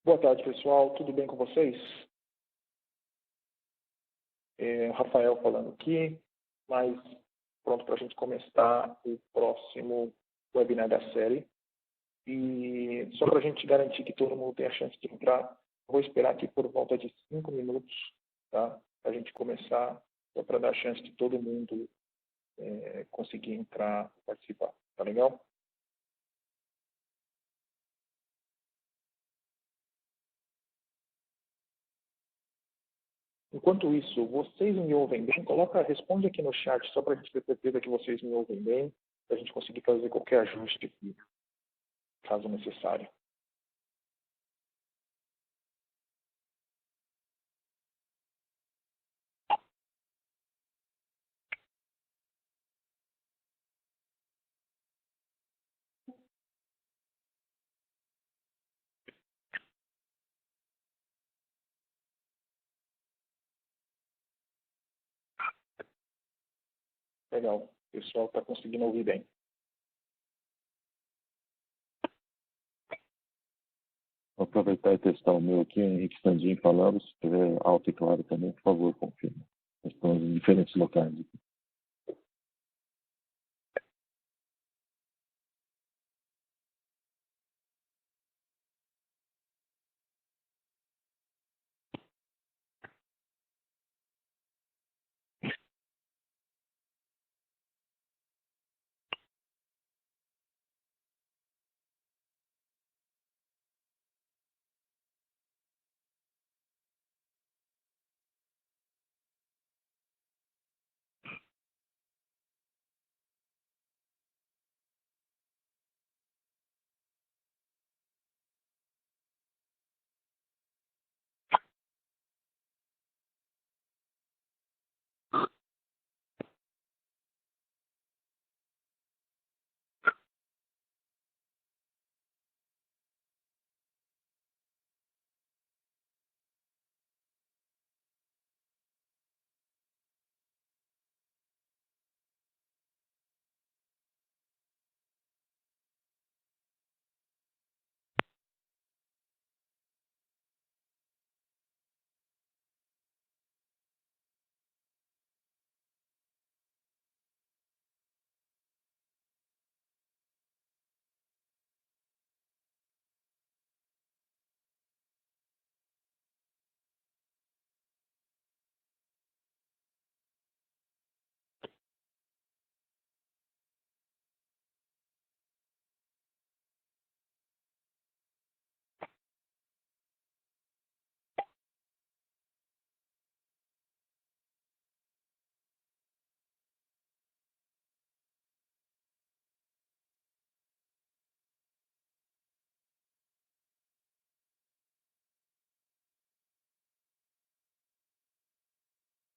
Boa tarde, pessoal. Tudo bem com vocês? Rafael falando aqui, mas pronto para a gente começar o próximo webinar da série. E só para a gente garantir que todo mundo tem a chance de entrar, vou esperar aqui por volta de 5 minutos, tá? Para a gente começar, só para dar a chance de todo mundo conseguir entrar e participar. Tá legal? Enquanto isso, vocês me ouvem bem? Responde aqui no chat, só para a gente ter certeza que vocês me ouvem bem, para a gente conseguir fazer qualquer ajuste aqui, caso necessário. Legal, o pessoal está conseguindo ouvir bem. Vou aproveitar e testar o meu aqui, Henrique Sandin falando. Se estiver alto e claro também, por favor, confirme. Estamos em diferentes locais aqui.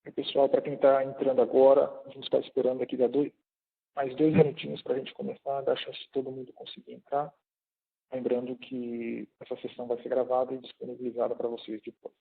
E, pessoal, para quem está entrando agora, a gente está esperando aqui mais 2 minutinhos para a gente começar, dar a chance de todo mundo conseguir entrar. Lembrando que essa sessão vai ser gravada e disponibilizada para vocês depois.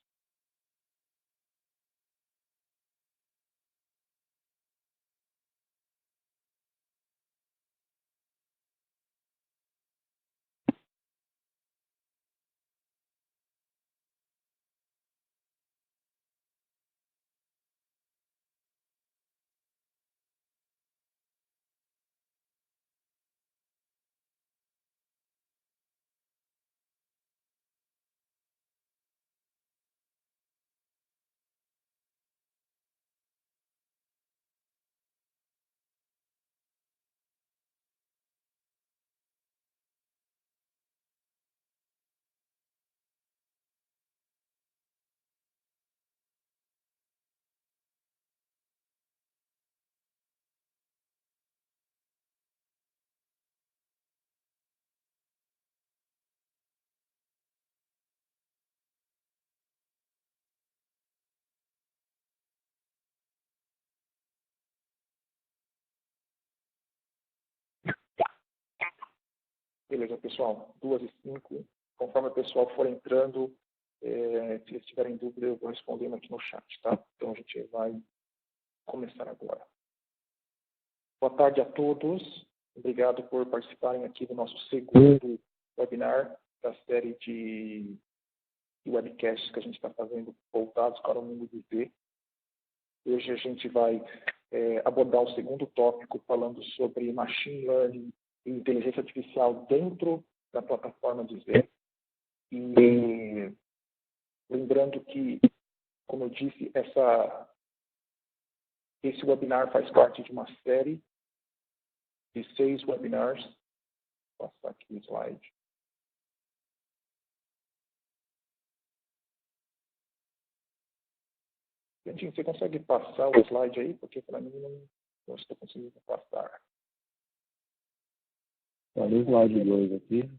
Beleza, pessoal. 2h05. Conforme o pessoal for entrando, se eles tiverem dúvida, eu vou respondendo aqui no chat, tá? Então, a gente vai começar agora. Boa tarde a todos. Obrigado por participarem aqui do nosso segundo webinar da série de e webcasts que a gente está fazendo voltados para o mundo do Z. Hoje a gente vai abordar o segundo tópico, falando sobre Machine Learning e inteligência artificial dentro da plataforma de Z. E lembrando que, como eu disse, esse webinar faz parte de uma série de 6 webinars. Vou passar aqui o slide. Gente, você consegue passar o slide aí? Porque para mim não estou conseguindo passar. Olha o slide 2 aqui.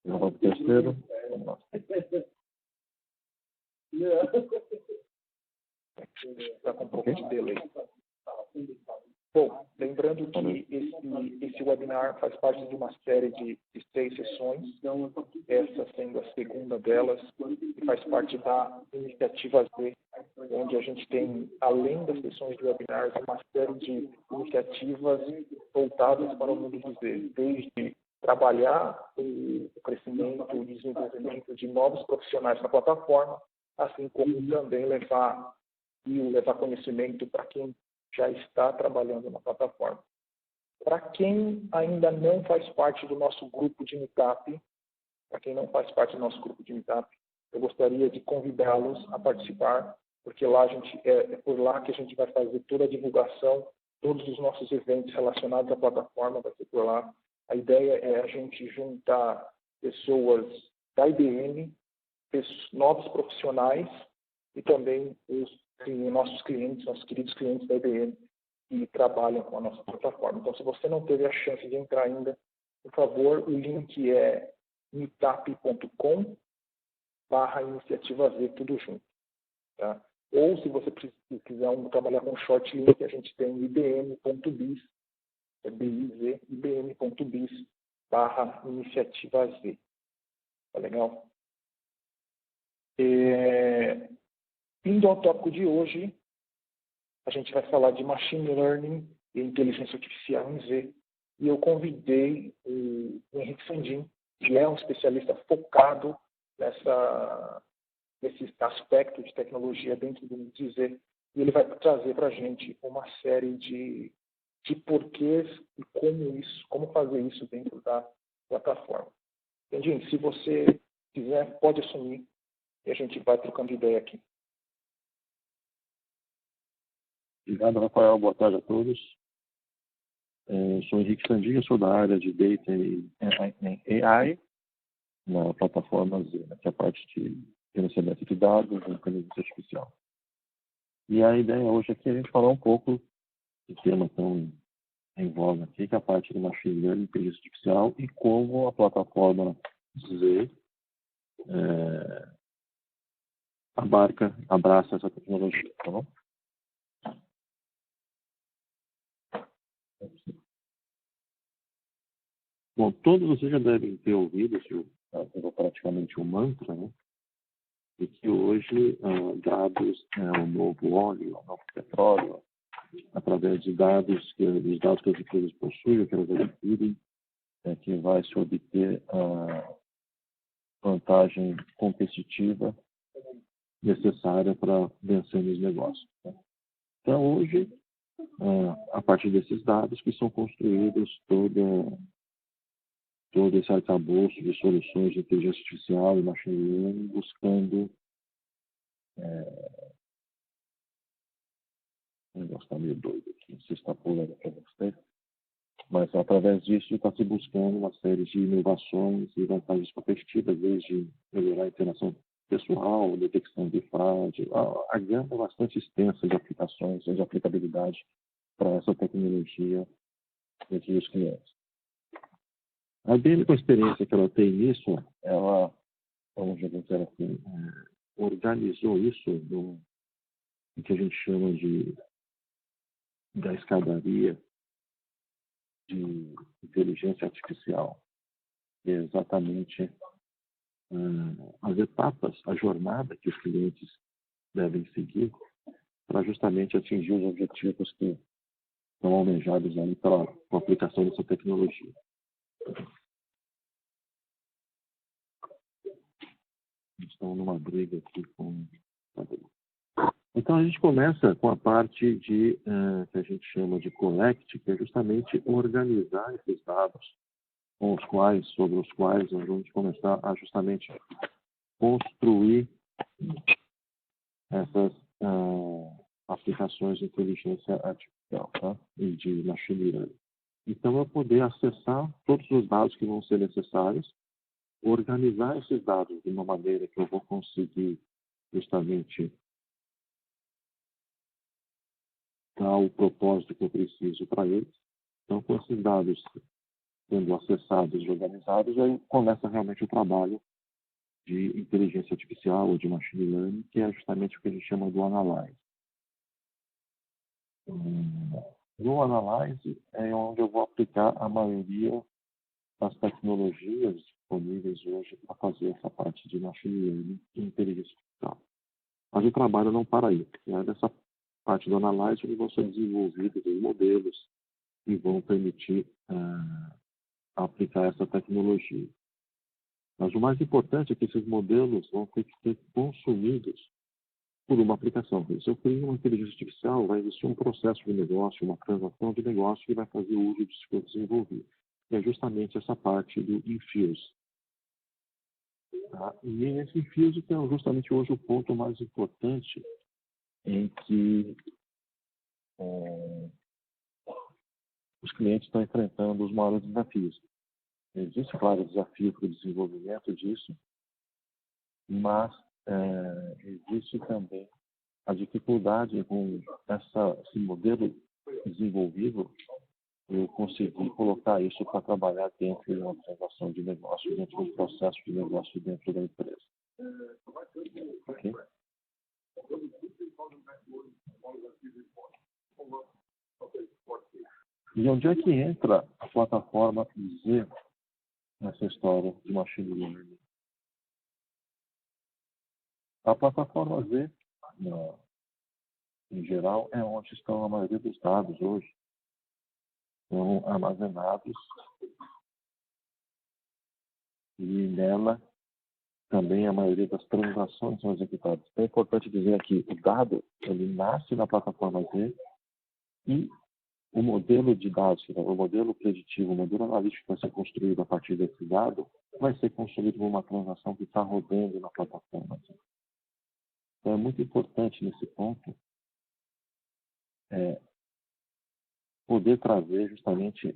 Eu vou para o terceiro. Vamos lá. Está com um pouco de delay. Bom, lembrando que esse webinar faz parte de uma série de 6 sessões, essa sendo a segunda delas, e faz parte da iniciativa Z, onde a gente tem, além das sessões de webinars, uma série de iniciativas voltadas para o mundo do Z, desde trabalhar o crescimento e desenvolvimento de novos profissionais na plataforma, assim como também levar conhecimento para quem já está trabalhando na plataforma. Para quem ainda não faz parte do nosso grupo de Meetup, eu gostaria de convidá-los a participar, porque lá é por lá que a gente vai fazer toda a divulgação, todos os nossos eventos relacionados à plataforma vai ser por lá. A ideia é a gente juntar pessoas da IBM, novos profissionais e também nossos clientes, nossos queridos clientes da IBM que trabalham com a nossa plataforma. Então, se você não teve a chance de entrar ainda, por favor, o link é meetup.com/iniciativa Z, tudo junto. Tá? Ou, se você quiser trabalhar com short link, a gente tem ibm.biz, ibm.biz/iniciativa Z. Tá legal? Indo ao tópico de hoje, a gente vai falar de Machine Learning e Inteligência Artificial em Z. E eu convidei o Henrique Sandin, que é um especialista focado nesse aspecto de tecnologia dentro do mundo de Z. E ele vai trazer para a gente uma série de porquês e como fazer isso dentro da plataforma. Sandin, se você quiser, pode assumir e a gente vai trocando ideia aqui. Obrigado, Rafael. Boa tarde a todos. Sou Henrique Sandin, sou da área de Data e AI na plataforma Z, que é a parte de gerenciamento de dados e inteligência artificial. E a ideia hoje aqui é a gente falar um pouco do tema tão em voga aqui, que é a parte de Machine Learning e inteligência artificial e como a plataforma Z abraça essa tecnologia, tá bom? Bom, todos vocês já devem ter ouvido praticamente um mantra, né? De que hoje dados é o novo óleo, é o novo petróleo, através de dados que as empresas possuem, que elas adquirem, que vai se obter a vantagem competitiva necessária para vencer nos negócios. Tá? Então, hoje, a partir desses dados que são construídos todo esse arcabouço de soluções de inteligência artificial e machine learning, buscando o negócio está meio doido aqui, não sei se está pulando para você, mas através disso está se buscando uma série de inovações e vantagens competitivas, desde melhorar a interação pessoal, detecção de fraude, a gama bastante extensa de aplicações e de aplicabilidade para essa tecnologia entre os clientes. A IBM, com a experiência que ela tem nisso, ela, vamos dizer assim, organizou isso no que a gente chama da escadaria de inteligência artificial, que é exatamente as etapas, a jornada que os clientes devem seguir para justamente atingir os objetivos que são almejados aí com a aplicação dessa tecnologia. estou numa briga aqui com... Então, a gente começa com a parte de, que a gente chama de collect, que é justamente organizar esses dados sobre os quais nós vamos começar a justamente construir essas aplicações de inteligência artificial, tá? E de machine learning. Então, eu poder acessar todos os dados que vão ser necessários, organizar esses dados de uma maneira que eu vou conseguir justamente dar o propósito que eu preciso para eles. Então, com esses dados sendo acessados e organizados, aí começa realmente o trabalho de inteligência artificial ou de machine learning, que é justamente o que a gente chama do analyze. No analyze é onde eu vou aplicar a maioria das tecnologias disponíveis hoje para fazer essa parte de machine learning e inteligência artificial. Mas o trabalho não para aí. Nessa parte do analyze onde vão ser desenvolvidos os modelos que vão permitir aplicar essa tecnologia. Mas o mais importante é que esses modelos vão ter que ser consumidos por uma aplicação. Se eu crio uma inteligência artificial, vai existir um processo de negócio, uma transação de negócio que vai fazer uso disso que eu desenvolvi. E é justamente essa parte do infuse. Tá? E esse infuse que é justamente hoje o ponto mais importante em que os clientes estão enfrentando os maiores desafios. Existe, claro, desafio para o desenvolvimento disso, mas existe também a dificuldade com esse modelo desenvolvido, eu conseguir colocar isso para trabalhar dentro de uma transação de negócio, dentro de um processo de negócio dentro da empresa. Ok? E onde é que entra a plataforma Z nessa história de machine learning? A plataforma Z, em geral, é onde estão a maioria dos dados hoje. Estão armazenados e nela também a maioria das transações são executadas. Então, é importante dizer aqui, o dado, ele nasce na plataforma Z e o modelo de dados, o modelo preditivo, o modelo analítico que vai ser construído a partir desse dado, vai ser construído por uma transação que está rodando na plataforma Z. Então, é muito importante nesse ponto poder trazer justamente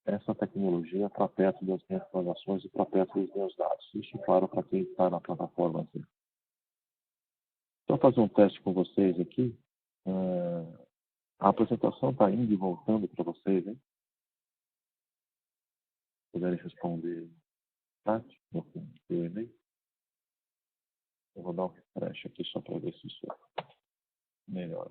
essa tecnologia para perto das minhas transações e para perto dos meus dados. Isso, claro, para quem está na plataforma Z. Só fazer um teste com vocês aqui. A apresentação está indo e voltando para vocês, hein? Se puderem responder no e-mail. Eu vou dar um refresh aqui só para ver se isso melhora.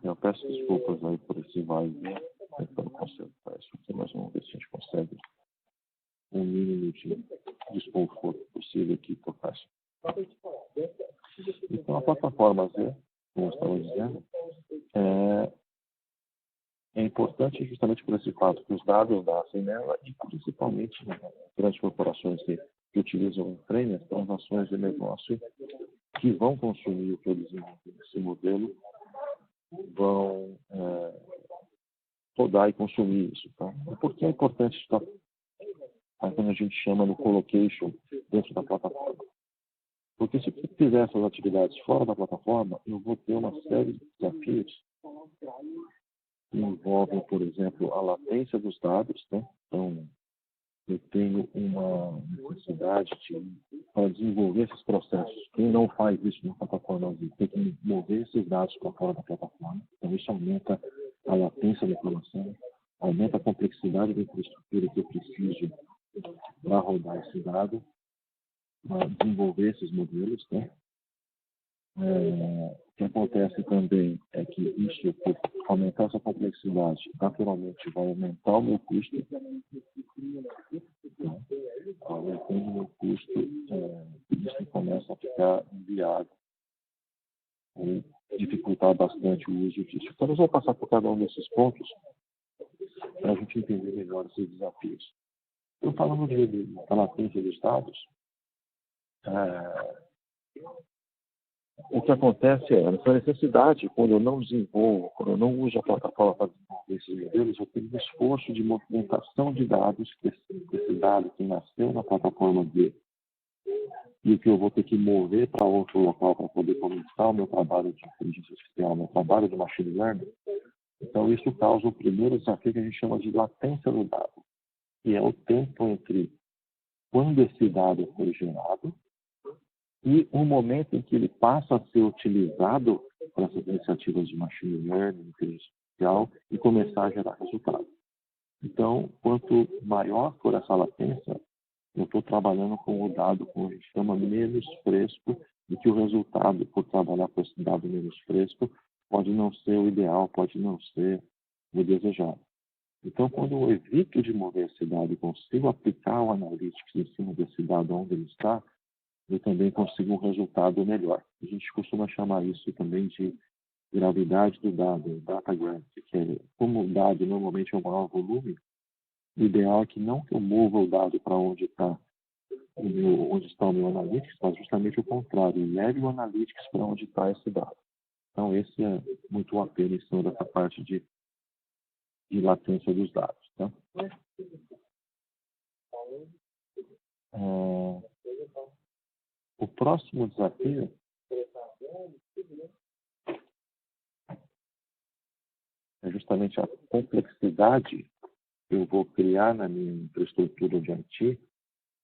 Eu peço desculpas aí por esse vai tentando consertar isso aqui, mas vamos ver se a gente consegue um mínimo de desconforto possível aqui por caixa. Então, a plataforma Z, como eu estava dizendo, é importante justamente por esse fato que os dados nascem nela e principalmente grandes corporações que utilizam o frame, as transações de negócio que vão consumir o que eu desenvolvi nesse modelo, vão rodar e consumir isso. Tá? E por que é importante estar quando a gente chama no colocation dentro da plataforma? Porque se eu fizer essas atividades fora da plataforma, eu vou ter uma série de desafios que envolvem, por exemplo, a latência dos dados. Né? Então, eu tenho uma necessidade para desenvolver esses processos. Quem não faz isso na plataforma, tem que mover esses dados para fora da plataforma. Então, isso aumenta a latência da informação. aumenta a complexidade da infraestrutura que eu preciso para rodar esse dado, para desenvolver esses modelos, né? O que acontece também é que isso, por aumentar essa complexidade, naturalmente vai aumentar o meu custo. Então, aumentando o meu custo, isso começa a ficar inviável ou dificultar bastante o uso disso. Então, nós vamos passar por cada um desses pontos para a gente entender melhor esses desafios. Então, falando da latência dos dados, o que acontece é, essa necessidade, quando eu não desenvolvo, quando eu não uso a plataforma para desenvolver esses modelos, eu tenho um esforço de movimentação de dados, esse dado que nasceu na plataforma D, e o que eu vou ter que mover para outro local para poder começar o meu trabalho de inteligência artificial, meu trabalho de machine learning. Então, isso causa o primeiro desafio que a gente chama de latência do dado, que é o tempo entre quando esse dado foi gerado e o momento em que ele passa a ser utilizado para essas iniciativas de machine learning, inteligência artificial, e começar a gerar resultado. Então, quanto maior for essa latência, eu estou trabalhando com o dado, como a gente chama, menos fresco, e que o resultado, por trabalhar com esse dado menos fresco, pode não ser o ideal, pode não ser o desejado. Então, quando eu evito de mover esse dado e consigo aplicar o analytics em cima desse dado onde ele está, eu também consigo um resultado melhor. A gente costuma chamar isso também de gravidade do dado, data gravity, que é como o dado normalmente é um maior volume, o ideal é que não que eu mova o dado para onde está o meu analytics, mas justamente o contrário, leve o analytics para onde está esse dado. Então, esse é muito a pena em cima dessa parte de latência dos dados. Tá? O próximo desafio é justamente a complexidade que eu vou criar na minha infraestrutura de IT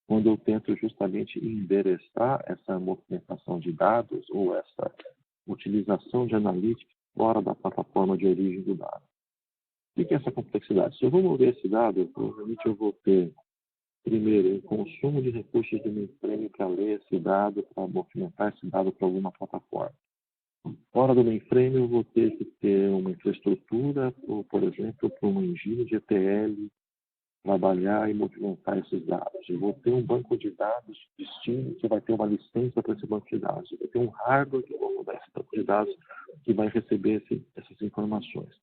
quando eu tento justamente endereçar essa movimentação de dados ou essa utilização de analítica fora da plataforma de origem do dado. O que é essa complexidade? Se eu vou mover esse dado, provavelmente eu vou ter, primeiro, um consumo de recursos do mainframe para ler esse dado, para movimentar esse dado para alguma plataforma. Fora do mainframe, eu vou ter que ter uma infraestrutura, por exemplo, para uma engine de ETL, trabalhar e movimentar esses dados. Eu vou ter um banco de dados distinto que vai ter uma licença para esse banco de dados. Eu vou ter um hardware que vai rodar esse banco de dados que vai receber essas informações.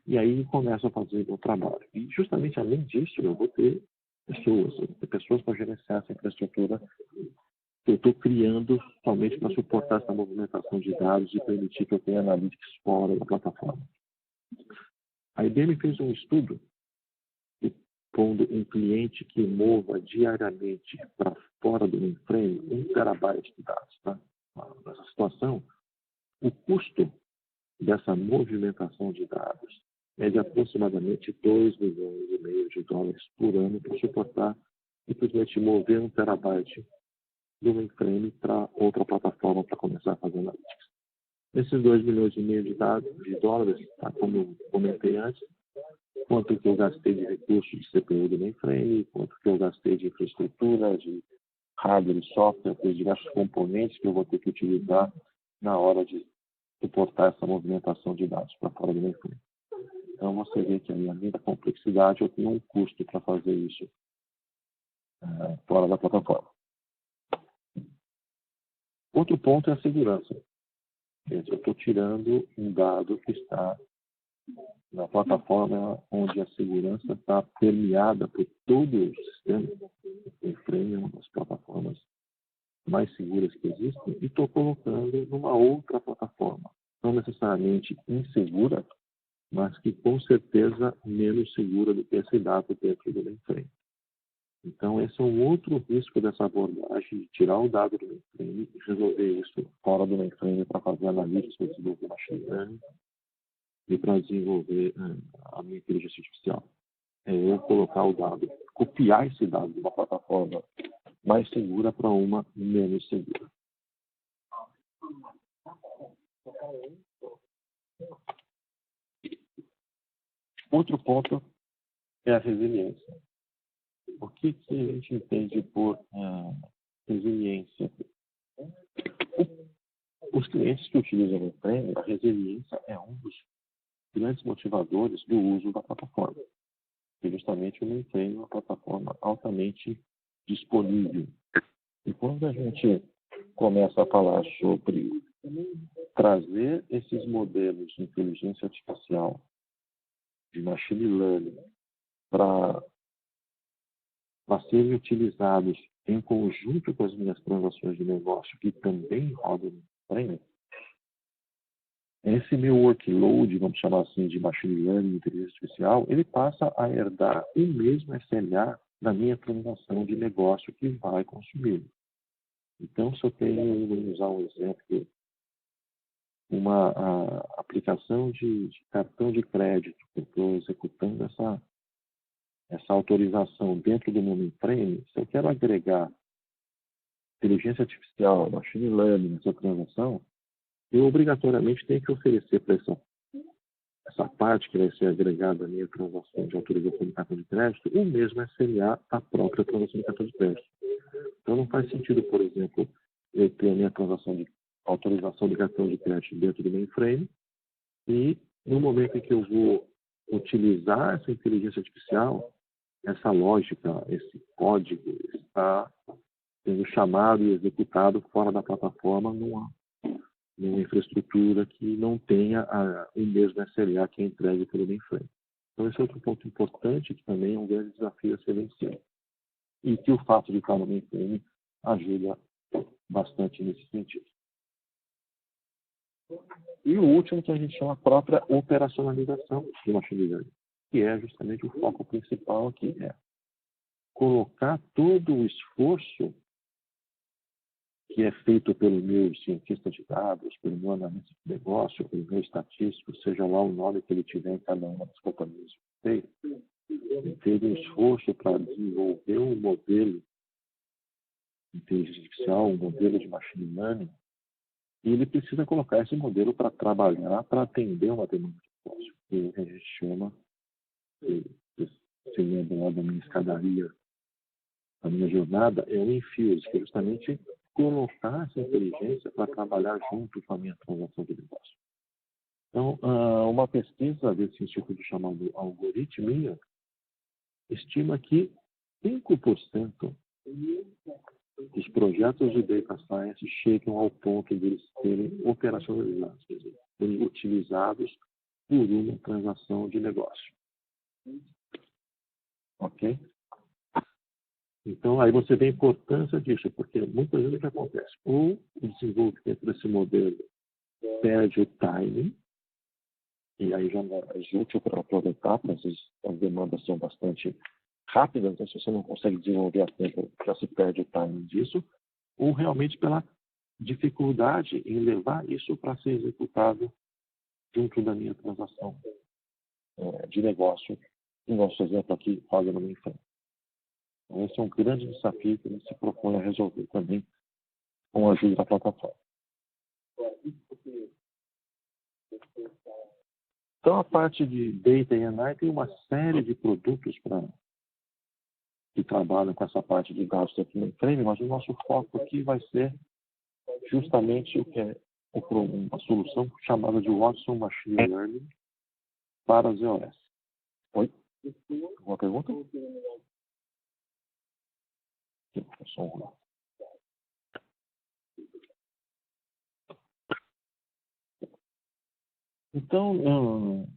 E aí começo a fazer o meu trabalho. E justamente além disso, eu vou ter pessoas para gerenciar essa infraestrutura que eu estou criando somente para suportar essa movimentação de dados e permitir que eu tenha analytics fora da plataforma. A IBM fez um estudo pondo um cliente que mova diariamente para fora do mainframe 1 terabyte de dados. Tá? Nessa situação, o custo dessa movimentação de dados é de aproximadamente 2,5 milhões de dólares por ano para suportar simplesmente mover 1 terabyte do mainframe para outra plataforma para começar a fazer analytics. Esses 2,5 milhões de dólares, tá, como eu comentei antes, quanto que eu gastei de recursos de CPU do mainframe, quanto que eu gastei de infraestrutura, de hardware e software, de diversos componentes que eu vou ter que utilizar na hora de suportar essa movimentação de dados para fora do mainframe. Então, você vê que além da complexidade, eu tenho um custo para fazer isso fora da plataforma. Outro ponto é a segurança. Eu estou tirando um dado que está na plataforma onde a segurança está permeada por todo o sistema. O mainframe é uma das plataformas mais seguras que existem e estou colocando numa outra plataforma. Não necessariamente insegura, mas que com certeza menos segura do que esse dado dentro do mainframe. Então, esse é um outro risco dessa abordagem de tirar o dado do mainframe e resolver isso fora do mainframe para fazer análise, para desenvolver machine learning e para desenvolver a minha inteligência artificial. É eu colocar o dado, copiar esse dado de uma plataforma mais segura para uma menos segura. Outro ponto é a resiliência. O que a gente entende por resiliência? Os clientes que utilizam o mainframe, a resiliência é um dos grandes motivadores do uso da plataforma. E justamente o mainframe é uma plataforma altamente disponível. E quando a gente começa a falar sobre trazer esses modelos de inteligência artificial, de machine learning, para serem utilizados em conjunto com as minhas transações de negócio, que também rodam no mainframe, esse meu workload, vamos chamar assim, de machine learning e inteligência artificial, ele passa a herdar o mesmo SLA da minha transação de negócio que vai consumir. Então, se eu tenho, vamos usar um exemplo, uma aplicação de cartão de crédito, que eu estou executando essa autorização dentro do meu mainframe, se eu quero agregar inteligência artificial, machine learning nessa transação, eu obrigatoriamente tenho que oferecer para essa parte que vai ser agregada à minha transação de autorização de cartão de crédito o mesmo SLA da própria transação de cartão de crédito. Então não faz sentido, por exemplo, eu ter a minha transação de autorização de cartão de crédito dentro do mainframe e no momento em que eu vou utilizar essa inteligência artificial, essa lógica, esse código está sendo chamado e executado fora da plataforma numa infraestrutura que não tenha o mesmo SLA que é entregue pelo mainframe. Então, esse é outro ponto importante que também é um grande desafio a ser vencido. E que o fato de estar no mainframe ajuda bastante nesse sentido. E o último que a gente chama a própria operacionalização do machine learning, que é justamente o foco principal aqui, é colocar todo o esforço que é feito pelo meu cientista de dados, pelo meu analista de negócio, pelo meu estatístico, seja lá o nome que ele tiver em cada uma das companhias que ter um esforço para desenvolver um modelo de inteligência artificial, um modelo de machine learning, e ele precisa colocar esse modelo para trabalhar, para atender uma demanda de negócio, que a gente chama, se lembra lá da minha escadaria, a minha jornada, é o infuse, que é justamente colocar essa inteligência para trabalhar junto com a minha transação de negócio. Então, uma pesquisa desse instituto chamado Algoritmia estima que 5% dos projetos de data science chegam ao ponto de eles serem operacionalizados, quer dizer, serem utilizados por uma transação de negócio. Ok? Então, aí você vê a importância disso, porque muitas vezes o que acontece? Ou o desenvolvimento desse modelo perde o timing, e aí já não é útil para aproveitar, mas as demandas são bastante rápidas, então se você não consegue desenvolver a tempo, já se perde o timing disso, ou realmente pela dificuldade em levar isso para ser executado junto da minha transação de negócio, no nosso exemplo aqui, roda no mainframe. Então, esse é um grande desafio que a gente se propõe a resolver também com a ajuda da plataforma. Então, a parte de Data e AI tem uma série de produtos que trabalham com essa parte de dados dentro do mainframe, mas o nosso foco aqui vai ser justamente o que é uma solução chamada de Watson Machine Learning para as EOS. Oi? Alguma pergunta? Então,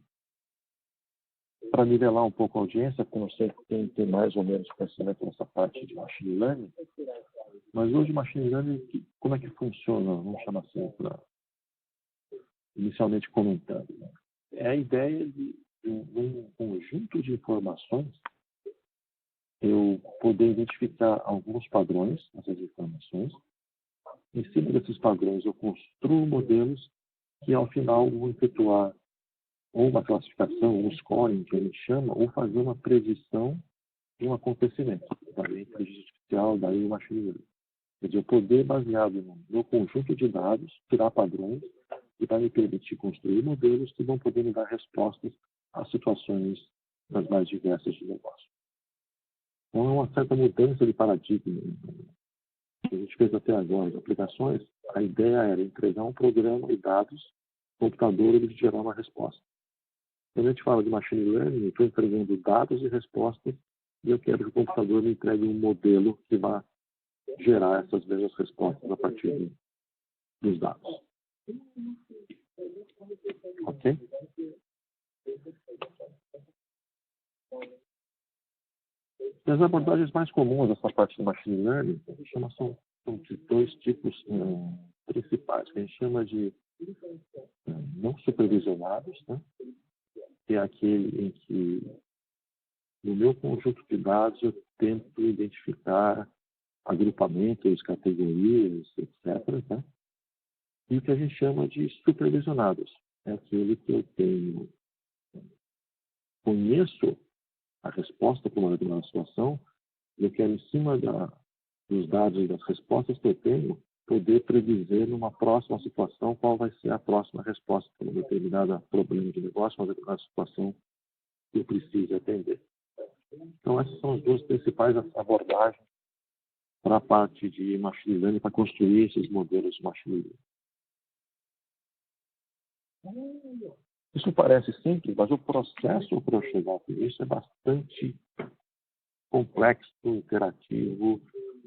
para nivelar um pouco a audiência, como você tem mais ou menos conhecimento nessa parte de machine learning, mas hoje machine learning, como é que funciona? Vamos chamar assim, inicialmente comentando. Né? É a ideia de um conjunto de informações eu poder identificar alguns padrões nessas informações. Em cima desses padrões, eu construo modelos que, ao final, vão efetuar ou uma classificação, um scoring, que a gente chama, ou fazer uma previsão de um acontecimento. Daí a inteligência artificial, daí o machine learning. Quer dizer, eu poder, baseado no conjunto de dados, tirar padrões que vai me permitir construir modelos que vão poder me dar respostas a situações das mais diversas de negócio. Então, é uma certa mudança de paradigma que a gente fez até agora. As aplicações, a ideia era entregar um programa e dados, o computador ele gerar uma resposta. Quando a gente fala de machine learning, eu estou entregando dados e respostas e eu quero que o computador me entregue um modelo que vai gerar essas mesmas respostas a partir dos dados. Ok? E as abordagens mais comuns dessa parte do machine learning, a gente chama, são de dois tipos principais, que a gente chama de não supervisionados, né? Que é aquele em que, no meu conjunto de dados, eu tento identificar agrupamentos, categorias, etc. Né? E o que a gente chama de supervisionados, é aquele que eu conheço a resposta para uma determinada situação, e eu quero, em cima dos dados e das respostas que eu tenho, poder predizer numa próxima situação qual vai ser a próxima resposta para um determinado problema de negócio, uma determinada situação que eu preciso atender. Então, essas são as duas principais abordagens para a parte de machine learning, para construir esses modelos de machine learning. Isso parece simples, mas o processo para eu chegar a isso é bastante complexo, interativo,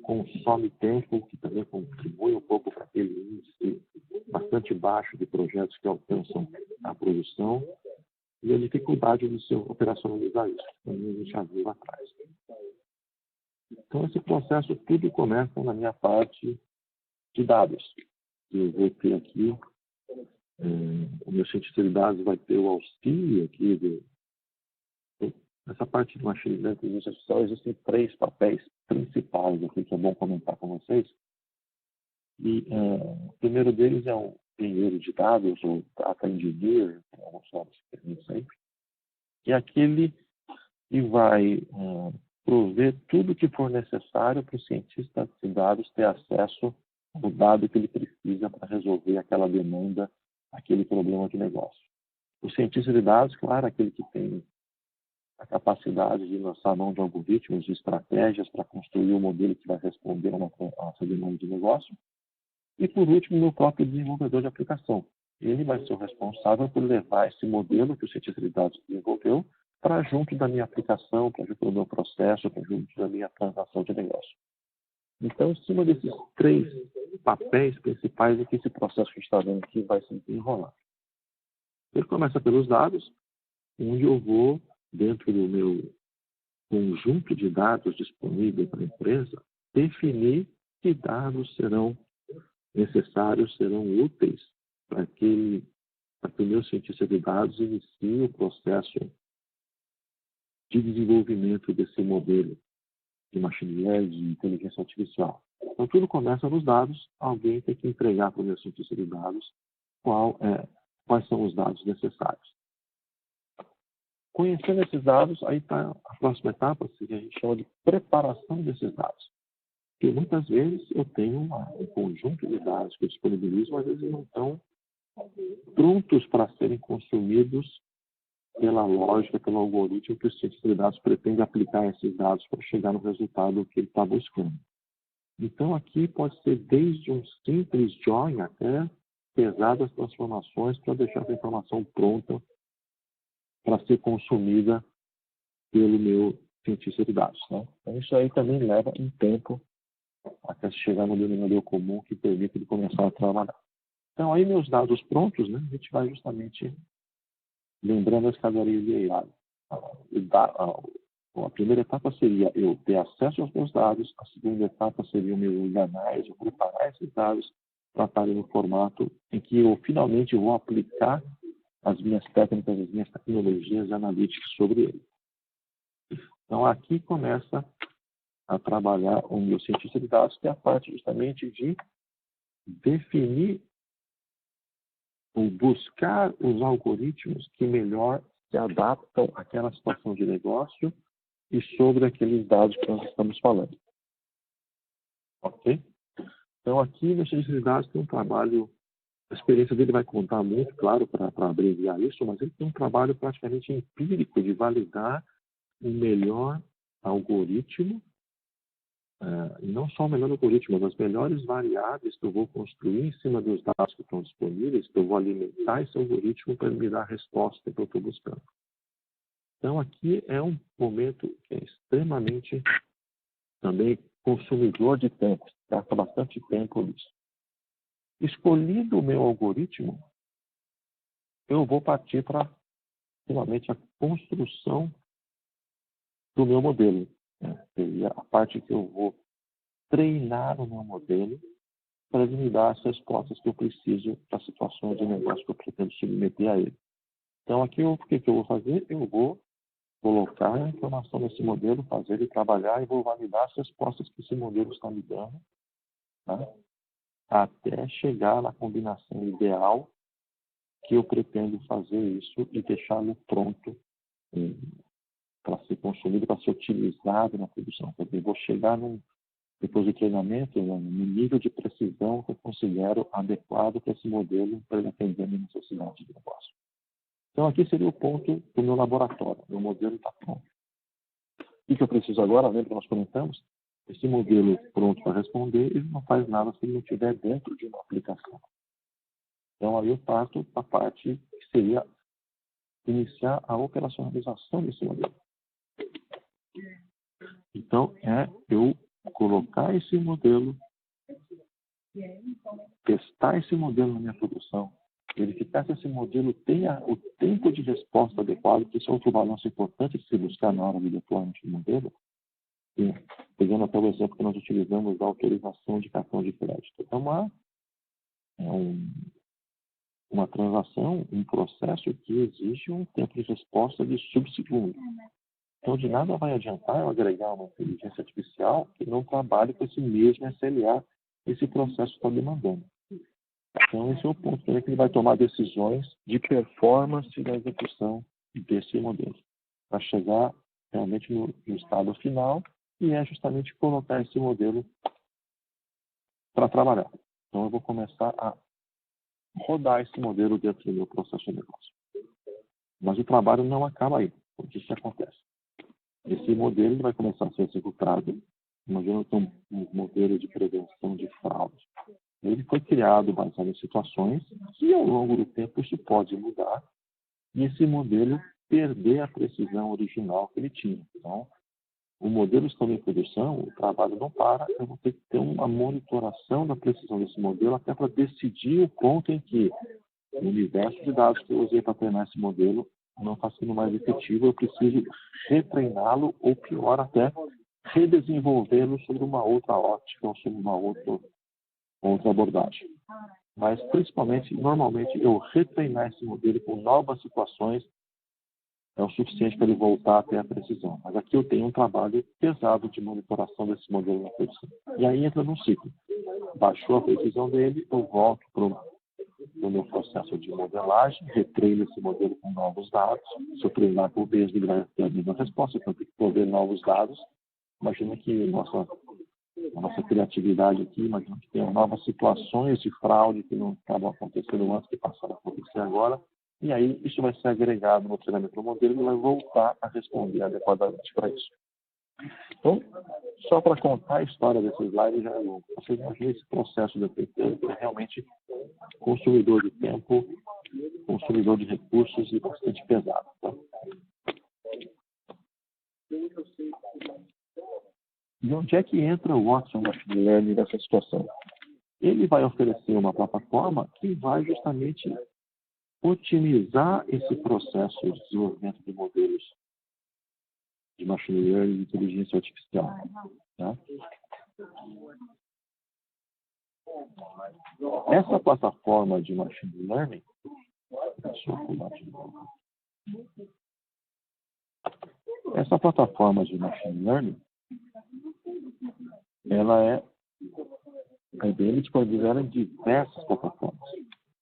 consome tempo, que também contribui um pouco para aquele índice bastante baixo de projetos que alcançam a produção e a dificuldade de se operacionalizar isso, como a gente já viu lá atrás. Então, esse processo tudo começa na minha parte de dados. Eu vou ter aqui, o meu cientista de dados vai ter o auxílio aqui nessa parte de machine learning e inteligência artificial. Existem 3 papéis principais aqui que é bom comentar com vocês. E o primeiro deles é um engenheiro de dados, ou data engineer, alguns nomes que a gente sempre, que é aquele que vai prover tudo que for necessário para o cientista de dados ter acesso ao dado que ele precisa para resolver aquela demanda, aquele problema de negócio. O cientista de dados, claro, é aquele que tem a capacidade de lançar mão de algoritmos, de estratégias para construir um modelo que vai responder a essa demanda de negócio. E, por último, o meu próprio desenvolvedor de aplicação. Ele vai ser o responsável por levar esse modelo que o cientista de dados desenvolveu para junto da minha aplicação, para junto do meu processo, para junto da minha transação de negócio. Então, em cima desses 3 papéis principais é que esse processo que a gente está vendo aqui vai se desenrolar. Ele começa pelos dados, onde eu vou, dentro do meu conjunto de dados disponível para a empresa, definir que dados serão necessários, serão úteis para que o meu cientista de dados inicie o processo de desenvolvimento desse modelo de machine learning, de inteligência artificial. Então, tudo começa nos dados. Alguém tem que entregar para o meu cientista de dados quais são os dados necessários. Conhecendo esses dados, aí está a próxima etapa, que a gente chama de preparação desses dados. Porque muitas vezes eu tenho um conjunto de dados que eu disponibilizo, mas eles não estão prontos para serem consumidos pela lógica, pelo algoritmo que o cientista de dados pretende aplicar esses dados para chegar no resultado que ele está buscando. Então, aqui pode ser desde um simples join até pesadas transformações para deixar essa informação pronta para ser consumida pelo meu cientista de dados. Né? Então, isso aí também leva um tempo até chegar no denominador comum que permite ele começar a trabalhar. Então, aí meus dados prontos, né, a gente vai justamente lembrando a escadaria de AI. A primeira etapa seria eu ter acesso aos meus dados, a segunda etapa seria o meu organize, eu preparar esses dados para estarem no formato em que eu finalmente vou aplicar as minhas técnicas, as minhas tecnologias analíticas sobre ele. Então, aqui começa a trabalhar o meu cientista de dados, que é a parte justamente de definir ou buscar os algoritmos que melhor se adaptam àquela situação de negócio e sobre aqueles dados que nós estamos falando. Ok? Então, aqui no cientista de dados tem um trabalho A experiência dele vai contar muito, claro, para abreviar isso, mas ele tem um trabalho praticamente empírico de validar o melhor algoritmo, e não só o melhor algoritmo, mas as melhores variáveis que eu vou construir em cima dos dados que estão disponíveis, que eu vou alimentar esse algoritmo para me dar a resposta que eu estou buscando. Então, aqui é um momento que é extremamente também consumidor de tempo, gasta bastante tempo nisso. Escolhido o meu algoritmo, eu vou partir para, finalmente, a construção do meu modelo. Seria a parte que eu vou treinar o meu modelo para ele me dar as respostas que eu preciso para as situações de negócio que eu pretendo submeter a ele. Então, aqui, o que eu vou fazer? Eu vou colocar a informação nesse modelo, fazer ele trabalhar e vou validar as respostas que esse modelo está me dando, tá? Até chegar na combinação ideal que eu pretendo fazer isso e deixá-lo pronto para ser consumido, para ser utilizado na produção. Eu vou chegar depois do treinamento no nível de precisão que eu considero adequado para esse modelo para ele atender a minha necessidade de negócio. Então, aqui seria o ponto do meu laboratório. Meu modelo está pronto. O que eu preciso agora, lembra que nós comentamos? Esse modelo pronto para responder, ele não faz nada se ele não estiver dentro de uma aplicação. Então, aí eu parto para a parte que seria iniciar a operacionalização desse modelo. Então, eu colocar esse modelo, testar esse modelo na minha produção, verificar se esse modelo tenha o tempo de resposta adequado, que isso é outro balanço importante de se buscar na hora de deployment do modelo. E, pegando até o exemplo que nós utilizamos da autorização de cartão de crédito. Então, uma transação, um processo que exige um tempo de resposta de subsegundo. Então, de nada vai adiantar eu agregar uma inteligência artificial que não trabalhe com esse mesmo SLA que esse processo está demandando. Então, esse é o ponto que ele vai tomar decisões de performance na execução desse modelo, para chegar realmente no estado final, e é justamente colocar esse modelo para trabalhar. Então, eu vou começar a rodar esse modelo dentro do meu processo de negócio. Mas o trabalho não acaba aí. O que isso acontece? Esse modelo vai começar a ser executado. Imagina que um modelo de prevenção de fraude. Ele foi criado baseado em situações que, ao longo do tempo, isso pode mudar e esse modelo perder a precisão original que ele tinha. Então, o modelo estando em produção, o trabalho não para, eu vou ter que ter uma monitoração da precisão desse modelo até para decidir o ponto em que o universo de dados que eu usei para treinar esse modelo não está sendo mais efetivo, eu preciso retreiná-lo ou, pior, até redesenvolvê-lo sobre uma outra ótica ou sobre uma outra abordagem. Mas, principalmente, normalmente, eu retreinar esse modelo com novas situações é o suficiente para ele voltar até a precisão. Mas aqui eu tenho um trabalho pesado de monitoração desse modelo na produção. E aí entra num ciclo. Baixou a precisão dele, eu volto para o meu processo de modelagem, retreino esse modelo com novos dados. Se eu treinar com o mesmo, ele vai ter a mesma resposta, então eu tenho que prover novos dados. Imagina que a nossa criatividade aqui, imagina que tem novas situações de fraude que não estavam acontecendo antes, que passaram a acontecer agora. E aí, isso vai ser agregado no treinamento do modelo e vai voltar a responder adequadamente para isso. Então, só para contar a história desse slide já é longo. Vocês imaginam esse processo de aprendizagem que é realmente consumidor de tempo, consumidor de recursos e bastante pesado. Tá? E onde é que entra o Watson Machine Learning nessa situação? Ele vai oferecer uma plataforma que vai justamente otimizar esse processo de desenvolvimento de modelos de machine learning e inteligência artificial. Tá? Essa plataforma de machine learning, a IBM disponibiliza em diversas plataformas.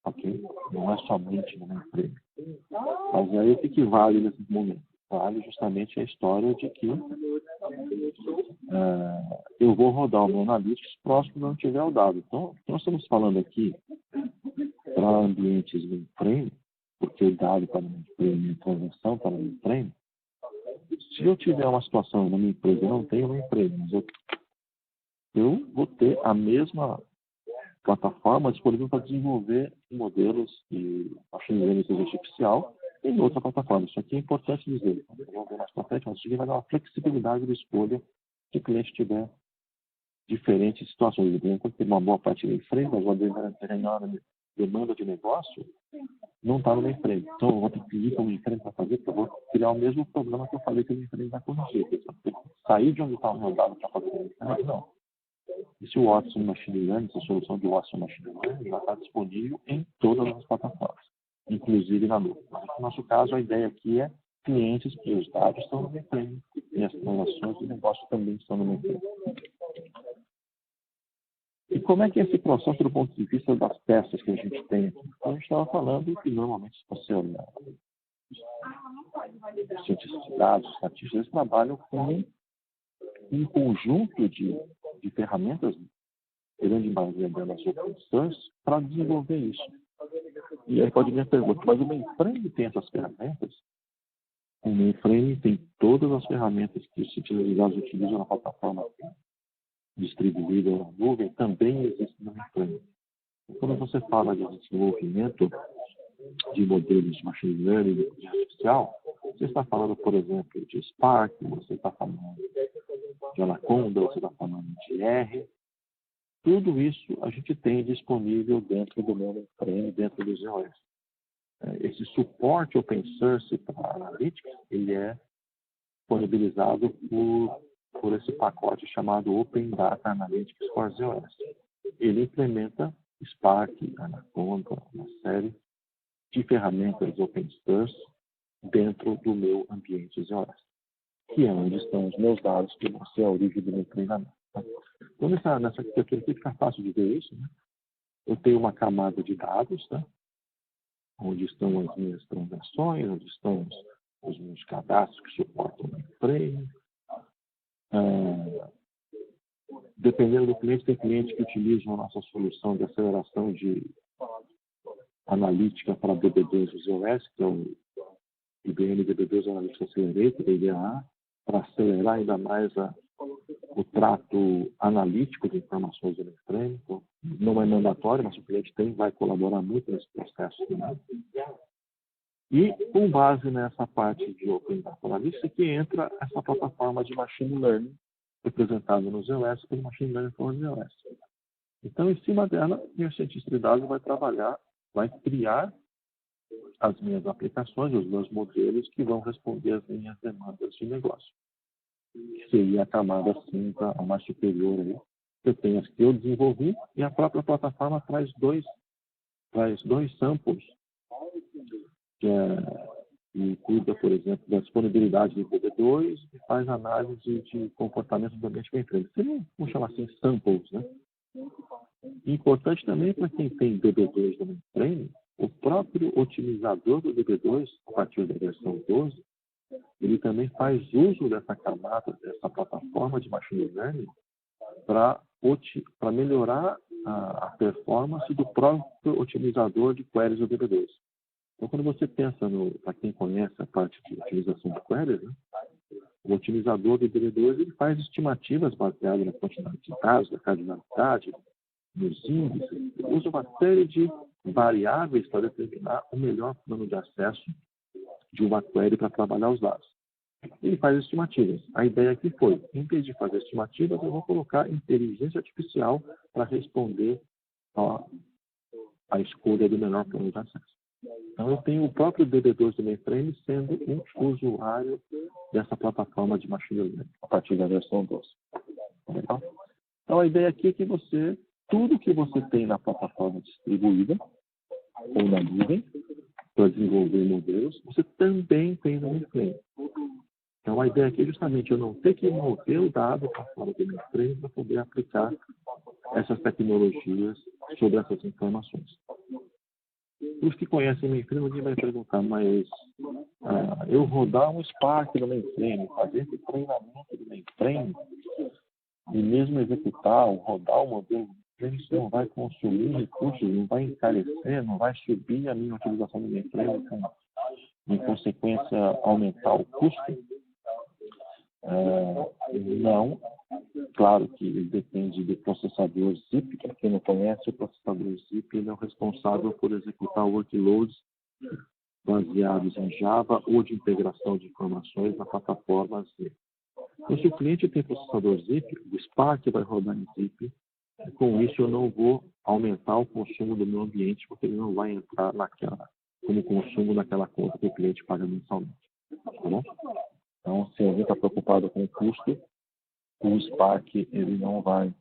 Okay? Não é somente numa empresa. Mas aí o que vale nesse momento? Vale justamente a história de que eu vou rodar o meu Analytics próximo de onde tiver o dado. Então, o que nós estamos falando aqui, para ambientes mainframe, porque o dado para o mainframe, a transação para o mainframe, se eu tiver uma situação na minha empresa, eu não tenho mainframe, mas eu vou ter a mesma plataforma disponível para desenvolver modelos de machine learning e inteligência artificial em outra plataforma. Isso aqui é importante dizer. Eu vou ver mais para frente, mas isso aqui vai dar uma flexibilidade de escolha se o cliente tiver diferentes situações. Quando tem uma boa parte de mainframe, mas uma demanda de negócio, não está no mainframe. Então, eu vou ter que ir para o mainframe para fazer, porque eu vou criar o mesmo problema que eu falei que o mainframe vai corrigir. Sair de onde está o meu dado para fazer o mainframe, não. E se o Watson Machine Learning, essa solução de Watson Machine Learning, já está disponível em todas as plataformas, inclusive na nuvem. Mas no nosso caso, a ideia aqui é clientes que os dados estão no mainframe e as transações de negócio também estão no mainframe. E como é que é esse processo do ponto de vista das peças que a gente tem aqui? Então, a gente estava falando que normalmente, se você olhar os cientistas de dados, os estatísticos, eles trabalham com um conjunto de ferramentas, grande maioria delas open source, para desenvolver isso. E aí pode vir a pergunta, mas o mainframe tem essas ferramentas? O mainframe tem todas as ferramentas que os cientistas utilizam na plataforma distribuída na nuvem, também existe no mainframe. Quando você fala de desenvolvimento de modelos de machine learning e inteligência artificial, você está falando, por exemplo, de Spark, você está falando de Anaconda, você está falando de R. Tudo isso a gente tem disponível dentro do meu mainframe, dentro do ZOS. Esse suporte open source para Analytics, ele é disponibilizado por esse pacote chamado Open Data Analytics for ZOS. Ele implementa Spark, Anaconda, uma série de ferramentas open source dentro do meu ambiente ZOS, que é onde estão os meus dados, que vão ser a origem do meu treinamento. Então, nessa arquitetura aqui fica fácil de ver isso, né? Eu tenho uma camada de dados, tá? Onde estão as minhas transações, onde estão os meus cadastros que suportam o mainframe. Dependendo do cliente, tem clientes que utilizam a nossa solução de aceleração de analítica para DB2 ZOS, que é o IBM DB2 Analytics Accelerator, IDA, para acelerar ainda mais o trato analítico de informações do mainframe. Então, não é mandatório, mas se o cliente tem, vai colaborar muito nesse processo também. E, com base nessa parte de Open Data Analytics, que entra essa plataforma de Machine Learning, representada no ZOS pelo Machine Learning for ZOS. Então, em cima dela, meu cientista de dados vai trabalhar, vai criar as minhas aplicações, os meus modelos que vão responder às minhas demandas de negócio. Que seria a camada 5, a mais superior aí. Eu tenho as que eu desenvolvi e a própria plataforma traz dois samples e cuida, por exemplo, da disponibilidade de DB2 e faz análise de comportamento do ambiente mainframe. Vamos chamar assim, samples, né? Importante também para quem tem DB2 no mainframe, o próprio otimizador do DB2, a partir da versão 12, ele também faz uso dessa camada, dessa plataforma de machine learning para melhorar a performance do próprio otimizador de queries do DB2. Então, quando você pensa para quem conhece a parte de utilização de queries, né, o otimizador do DB2 ele faz estimativas baseadas na quantidade de dados, na cardinalidade, nos índices, ele usa uma série de variáveis para determinar o melhor plano de acesso de uma query para trabalhar os dados. Ele faz estimativas. A ideia aqui foi, em vez de fazer estimativas, eu vou colocar inteligência artificial para responder a escolha do melhor plano de acesso. Então, eu tenho o próprio DB2 do mainframe sendo um usuário dessa plataforma de machine learning, a partir da versão 12. Legal? Então, a ideia aqui é que tudo que você tem na plataforma distribuída, ou na nuvem, para desenvolver modelos, você também tem no mainframe. Então, a ideia aqui é justamente eu não ter que mover o dado para fora do mainframe para poder aplicar essas tecnologias sobre essas informações. Os que conhecem o mainframe, alguém vai perguntar, mas eu rodar um Spark no mainframe, fazer esse treinamento do mainframe, e mesmo executar, rodar o modelo mainframe, isso não vai consumir recursos, não vai encarecer, não vai subir a minha utilização do mainframe, em consequência, aumentar o custo? Não. Claro que ele depende do processador ZIP. Para quem não conhece, o processador ZIP ele é o responsável por executar workloads baseados em Java ou de integração de informações na plataforma ZIP. Então, se o cliente tem processador ZIP, o Spark vai rodar em ZIP. E com isso, eu não vou aumentar o consumo do meu ambiente, porque ele não vai entrar como consumo naquela conta que o cliente paga mensalmente. Tá bom? Então, se alguém está preocupado com o custo, o Spark, ele não vai,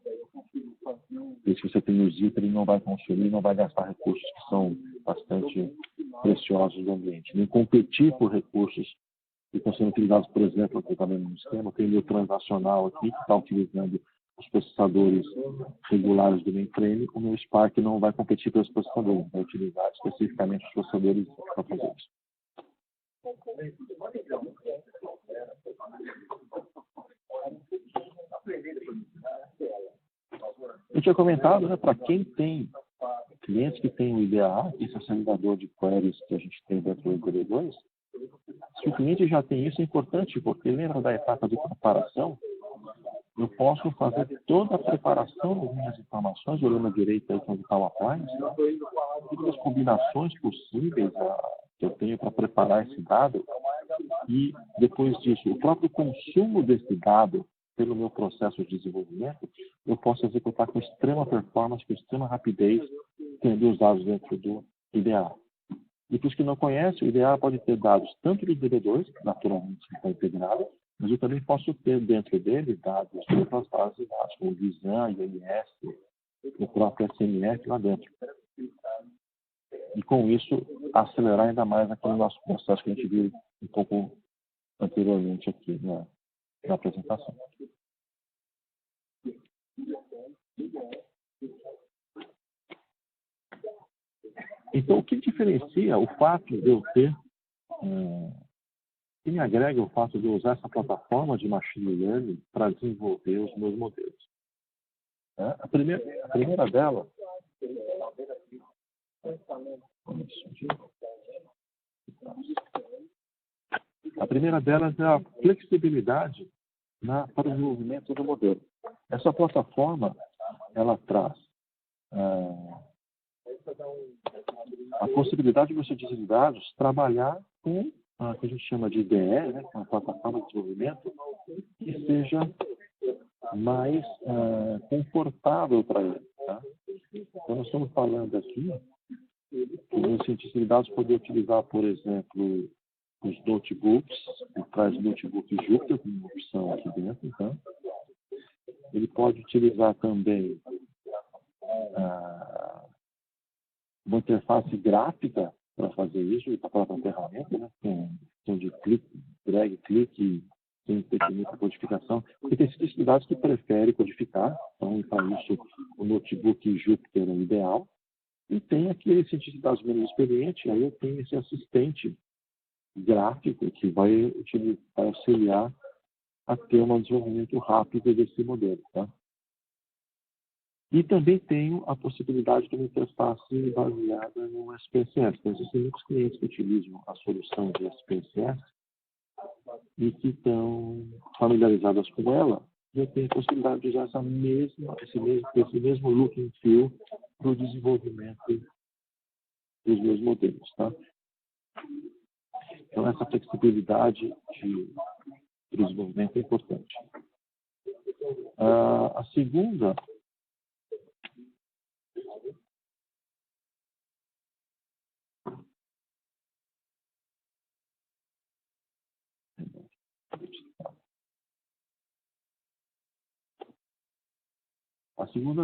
se você tem o ZIP, ele não vai consumir, não vai gastar recursos que são bastante preciosos do ambiente. Nem competir por recursos que estão sendo utilizados, por exemplo, aqui também no esquema, tem o meu transacional aqui, que está utilizando os processadores regulares do mainframe. O meu Spark não vai competir pelos processadores, vai utilizar especificamente os processadores para fazer isso. Eu tinha comentado, né, para quem tem clientes que têm o IDA, esse acelerador de queries que a gente tem dentro do MQD2, se o cliente já tem isso, é importante, porque lembra da etapa de preparação? Eu posso fazer toda a preparação das minhas informações, olhando à direita aí, onde está o appliance, todas as combinações possíveis que eu tenho para preparar esse dado, e depois disso, o próprio consumo desse dado pelo meu processo de desenvolvimento, eu posso executar com extrema performance, com extrema rapidez, tendo os dados dentro do IDA. E para os que não conhecem, o IDA pode ter dados tanto do DB2, que naturalmente está integrado, mas eu também posso ter dentro dele dados de outras bases de dados, como o Guizan, IIS, o próprio SMF lá dentro. E com isso, acelerar ainda mais aquele nosso processo que a gente viu um pouco anteriormente aqui na apresentação. Então, o que diferencia o fato de eu ter, que me agrega o fato de eu usar essa plataforma de machine learning para desenvolver os meus modelos? A primeira dela, é a flexibilidade para o desenvolvimento do modelo. Essa plataforma, ela traz a possibilidade de você, de dados, trabalhar com a que a gente chama de IDE, né, uma plataforma de desenvolvimento que seja mais confortável para ele. Tá? Então, nós estamos falando aqui que o cientista de dados poder utilizar, por exemplo, os notebooks, ele traz o notebook Jupyter como uma opção aqui dentro. Então, ele pode utilizar também uma interface gráfica para fazer isso, para a própria ferramenta, né? Tem de clique, drag, clique, tem que definir a codificação, porque tem cientistas de dados que preferem codificar, então, para isso, o notebook Jupyter é o ideal, e tem aquele cientista de dados menos experiente, aí eu tenho esse assistente gráfico que vai auxiliar a ter um desenvolvimento rápido desse modelo. Tá? E também tenho a possibilidade de uma interface baseada no SPSS. Então, existem muitos clientes que utilizam a solução de SPSS e que estão familiarizados com ela. E eu tenho a possibilidade de usar esse mesmo look and feel para o desenvolvimento dos meus modelos. Tá? Então, essa flexibilidade de desenvolvimento é importante. A segunda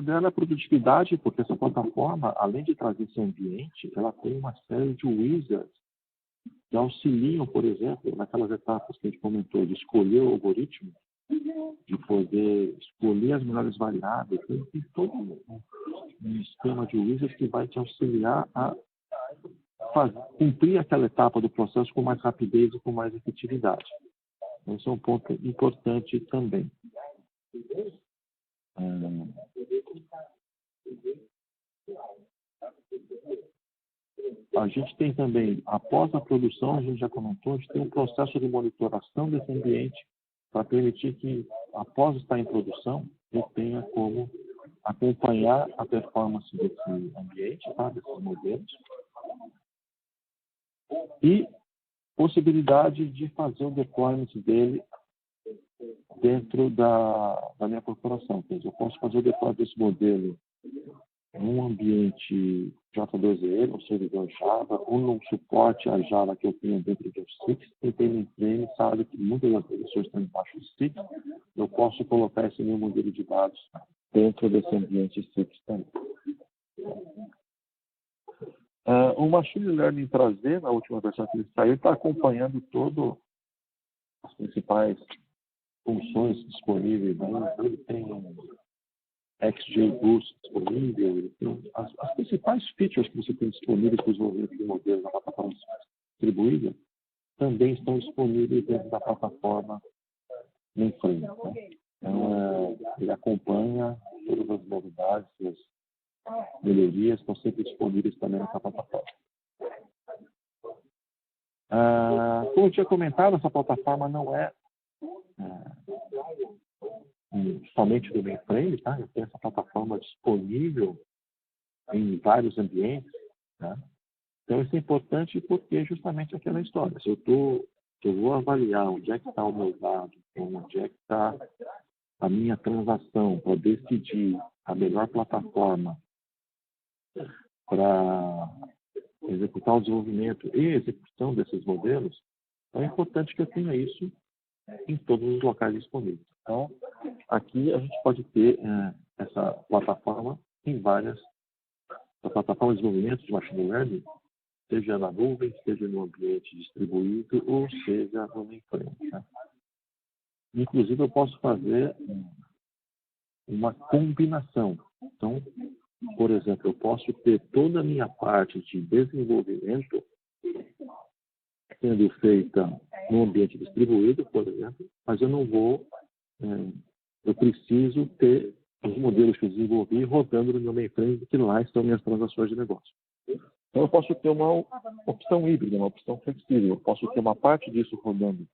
dela é a produtividade, porque essa plataforma, além de trazer esse ambiente, ela tem uma série de wizards que auxiliam, por exemplo, naquelas etapas que a gente comentou, de escolher o algoritmo, de poder escolher as melhores variáveis. Tem todo um esquema de wizards que vai te auxiliar a cumprir aquela etapa do processo com mais rapidez e com mais efetividade. Então, esse é um ponto importante também. A gente tem também, após a produção, a gente já comentou, a gente tem um processo de monitoração desse ambiente para permitir que, após estar em produção, eu tenha como acompanhar a performance desse ambiente, tá? Desses modelos, e possibilidade de fazer o deployment dele dentro da minha corporação. Quer dizer, eu posso fazer o deployment desse modelo num ambiente J2EE, um servidor Java, ou num suporte a Java que eu tenho dentro de um SIX. Quem tem mainframe sabe que muitas das pessoas estão embaixo do SIX. Eu posso colocar esse meu modelo de dados dentro desse ambiente SIX também. O Machine Learning Trazer, na última versão que ele saiu, está acompanhando todas as principais funções disponíveis. Né? Então, ele tem XGBoost disponível, ele tem as principais features que você tem disponíveis para o desenvolvimento de modelos na plataforma distribuída também estão disponíveis dentro da plataforma mainframe. Né? Então, ele acompanha todas as novidades, as melhorias estão sempre disponíveis também nessa plataforma. Como eu tinha comentado, essa plataforma não é somente do mainframe, tá? Eu tenho essa plataforma disponível em vários ambientes, tá? Então, isso é importante porque é justamente aquela história. Se eu vou avaliar onde é que está o meu dado, onde é que está a minha transação para decidir a melhor plataforma para executar o desenvolvimento e execução desses modelos, então é importante que eu tenha isso em todos os locais disponíveis. Então, aqui a gente pode ter essa plataforma em várias plataformas de desenvolvimento de machine learning, seja na nuvem, seja no ambiente distribuído ou seja no mainframe. Tá? Inclusive, eu posso fazer uma combinação. Então, por exemplo, eu posso ter toda a minha parte de desenvolvimento sendo feita no ambiente distribuído, por exemplo, mas eu não vou, eu preciso ter os modelos que eu desenvolvi rodando no meu mainframe, que lá estão minhas transações de negócio. Então, eu posso ter uma opção híbrida, uma opção flexível. Eu posso ter uma parte disso rodando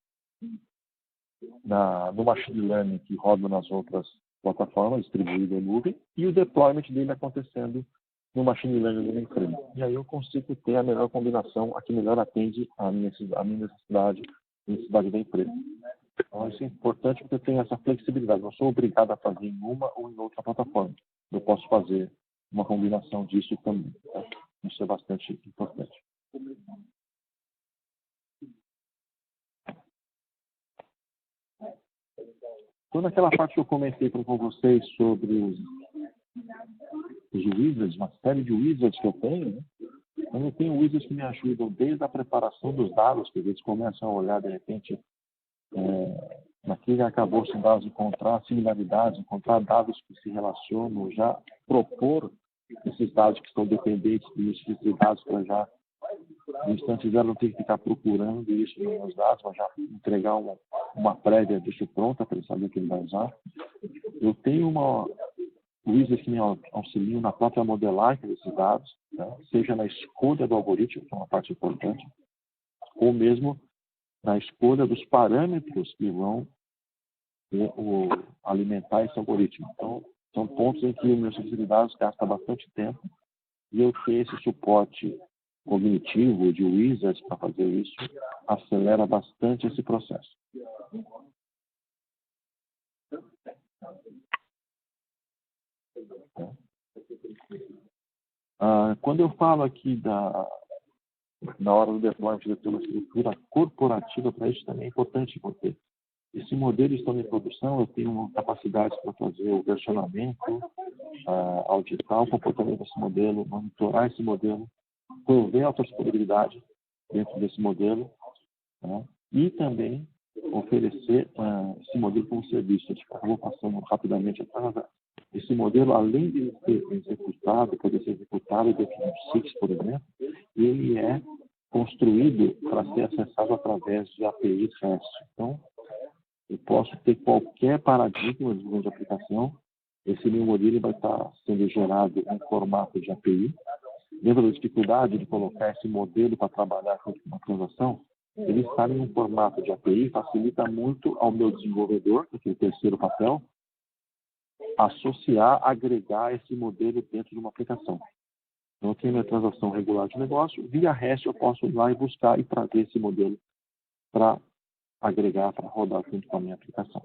no machine learning que roda nas outras plataformas, distribuído em nuvem, e o deployment dele acontecendo no machine learning do mainframe. E aí eu consigo ter a melhor combinação, a que melhor atende a minha necessidade da empresa. Então, isso é importante porque eu tenho essa flexibilidade. Eu não sou obrigado a fazer em uma ou em outra plataforma. Eu posso fazer uma combinação disso também. Tá? Isso é bastante importante. Toda aquela parte que eu comentei com vocês sobre os wizards, uma série de wizards que eu tenho, né? Eu tenho wizards que me ajudam desde a preparação dos dados, que eles começam a olhar, de repente, naquele arcabouço de dados, encontrar similaridades, encontrar dados que se relacionam, já propor esses dados que estão dependentes de dados para já, no instante zero, não ter que ficar procurando isso nos dados, mas já entregar uma prévia disso pronta para ele saber o que ele vai usar. Eu tenho uma wizard que me auxiliam na própria modelagem desses dados, né? Seja na escolha do algoritmo, que é uma parte importante, ou mesmo na escolha dos parâmetros que vão alimentar esse algoritmo. Então, são pontos em que o meu cientista de dados gasta bastante tempo e eu ter esse suporte cognitivo de wizards para fazer isso acelera bastante esse processo. Quando eu falo aqui na hora do deployment de ter uma estrutura corporativa para isso também é importante, porque esse modelo está em produção, eu tenho capacidade para fazer o versionamento, auditar o comportamento desse modelo, monitorar esse modelo, prover a disponibilidade dentro desse modelo, né? E também oferecer esse modelo como serviço. Eu vou passando rapidamente atrás. Esse modelo, além de ser executado, poder ser executado dentro do SIX, por exemplo, ele é construído para ser acessado através de APIs REST. Então, eu posso ter qualquer paradigma de aplicação Esse meu modelo vai estar sendo gerado em formato de API. Lembra da dificuldade de colocar esse modelo para trabalhar com uma transação? Ele estar em um formato de API facilita muito ao meu desenvolvedor, que é o terceiro papel, associar, agregar esse modelo dentro de uma aplicação. Então, eu tenho minha transação regular de negócio, via REST eu posso ir lá e buscar e trazer esse modelo para agregar, para rodar junto com a minha aplicação.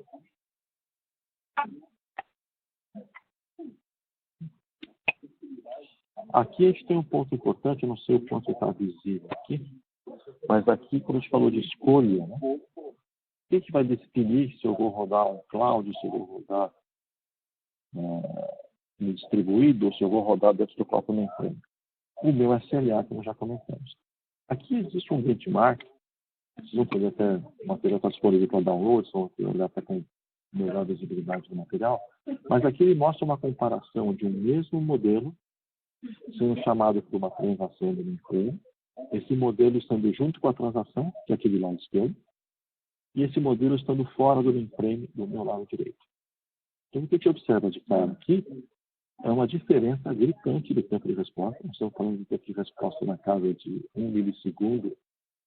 Aqui a gente tem um ponto importante, eu não sei o quanto está visível aqui, mas aqui, quando a gente falou de escolha, né? Quem que vai definir se eu vou rodar um cloud, se eu vou rodar distribuído, ou se eu vou rodar dentro do próprio mainframe? O meu SLA, como já comentamos. Aqui existe um benchmark, vocês vão poder até, o material está disponível para download, só olhar até com melhor visibilidade do material, mas aqui ele mostra uma comparação de um mesmo modelo sendo chamado por uma transação do mainframe, esse modelo estando junto com a transação, que é aquele lado esquerdo, e esse modelo estando fora do mainframe do meu lado direito. Então, o que a gente observa de cara aqui é uma diferença gritante de tempo de resposta. Nós estamos falando de tempo de resposta na casa de 1 milissegundo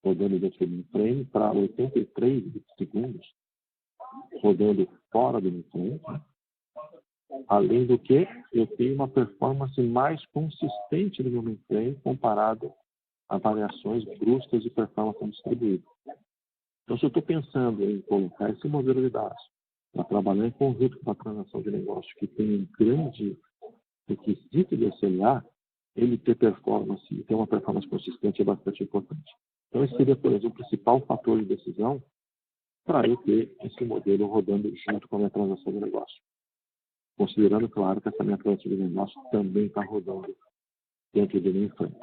rodando dentro do mainframe para 83 segundos rodando fora do mainframe. Além do que, eu tenho uma performance mais consistente no meu mainframe comparado a variações bruscas de performance distribuída. Então, se eu estou pensando em colocar esse modelo de dados para trabalhar em conjunto com a transação de negócio que tem um grande requisito de SLA, ele ter performance e ter uma performance consistente é bastante importante. Então, esse seria, por exemplo, o principal fator de decisão para eu ter esse modelo rodando junto com a minha transação de negócio. Considerando, claro, que essa minha transação de negócio também está rodando dentro do mainframe.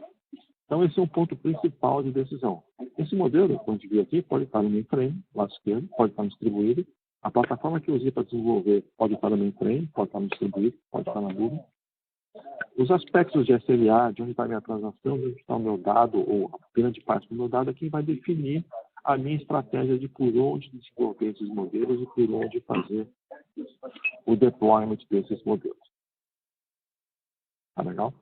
Então, esse é um ponto principal de decisão. Esse modelo, como a gente viu aqui, pode estar no mainframe, lado esquerdo, pode estar no distribuído. A plataforma que eu usei para desenvolver pode estar no mainframe, pode estar no distribuído, pode estar na nuvem. Os aspectos de SLA, de onde está a minha transação, de onde está o meu dado, ou a grande parte do meu dado, é quem vai definir a minha estratégia de por onde desenvolver esses modelos e por onde fazer o deployment desses modelos. Tá legal?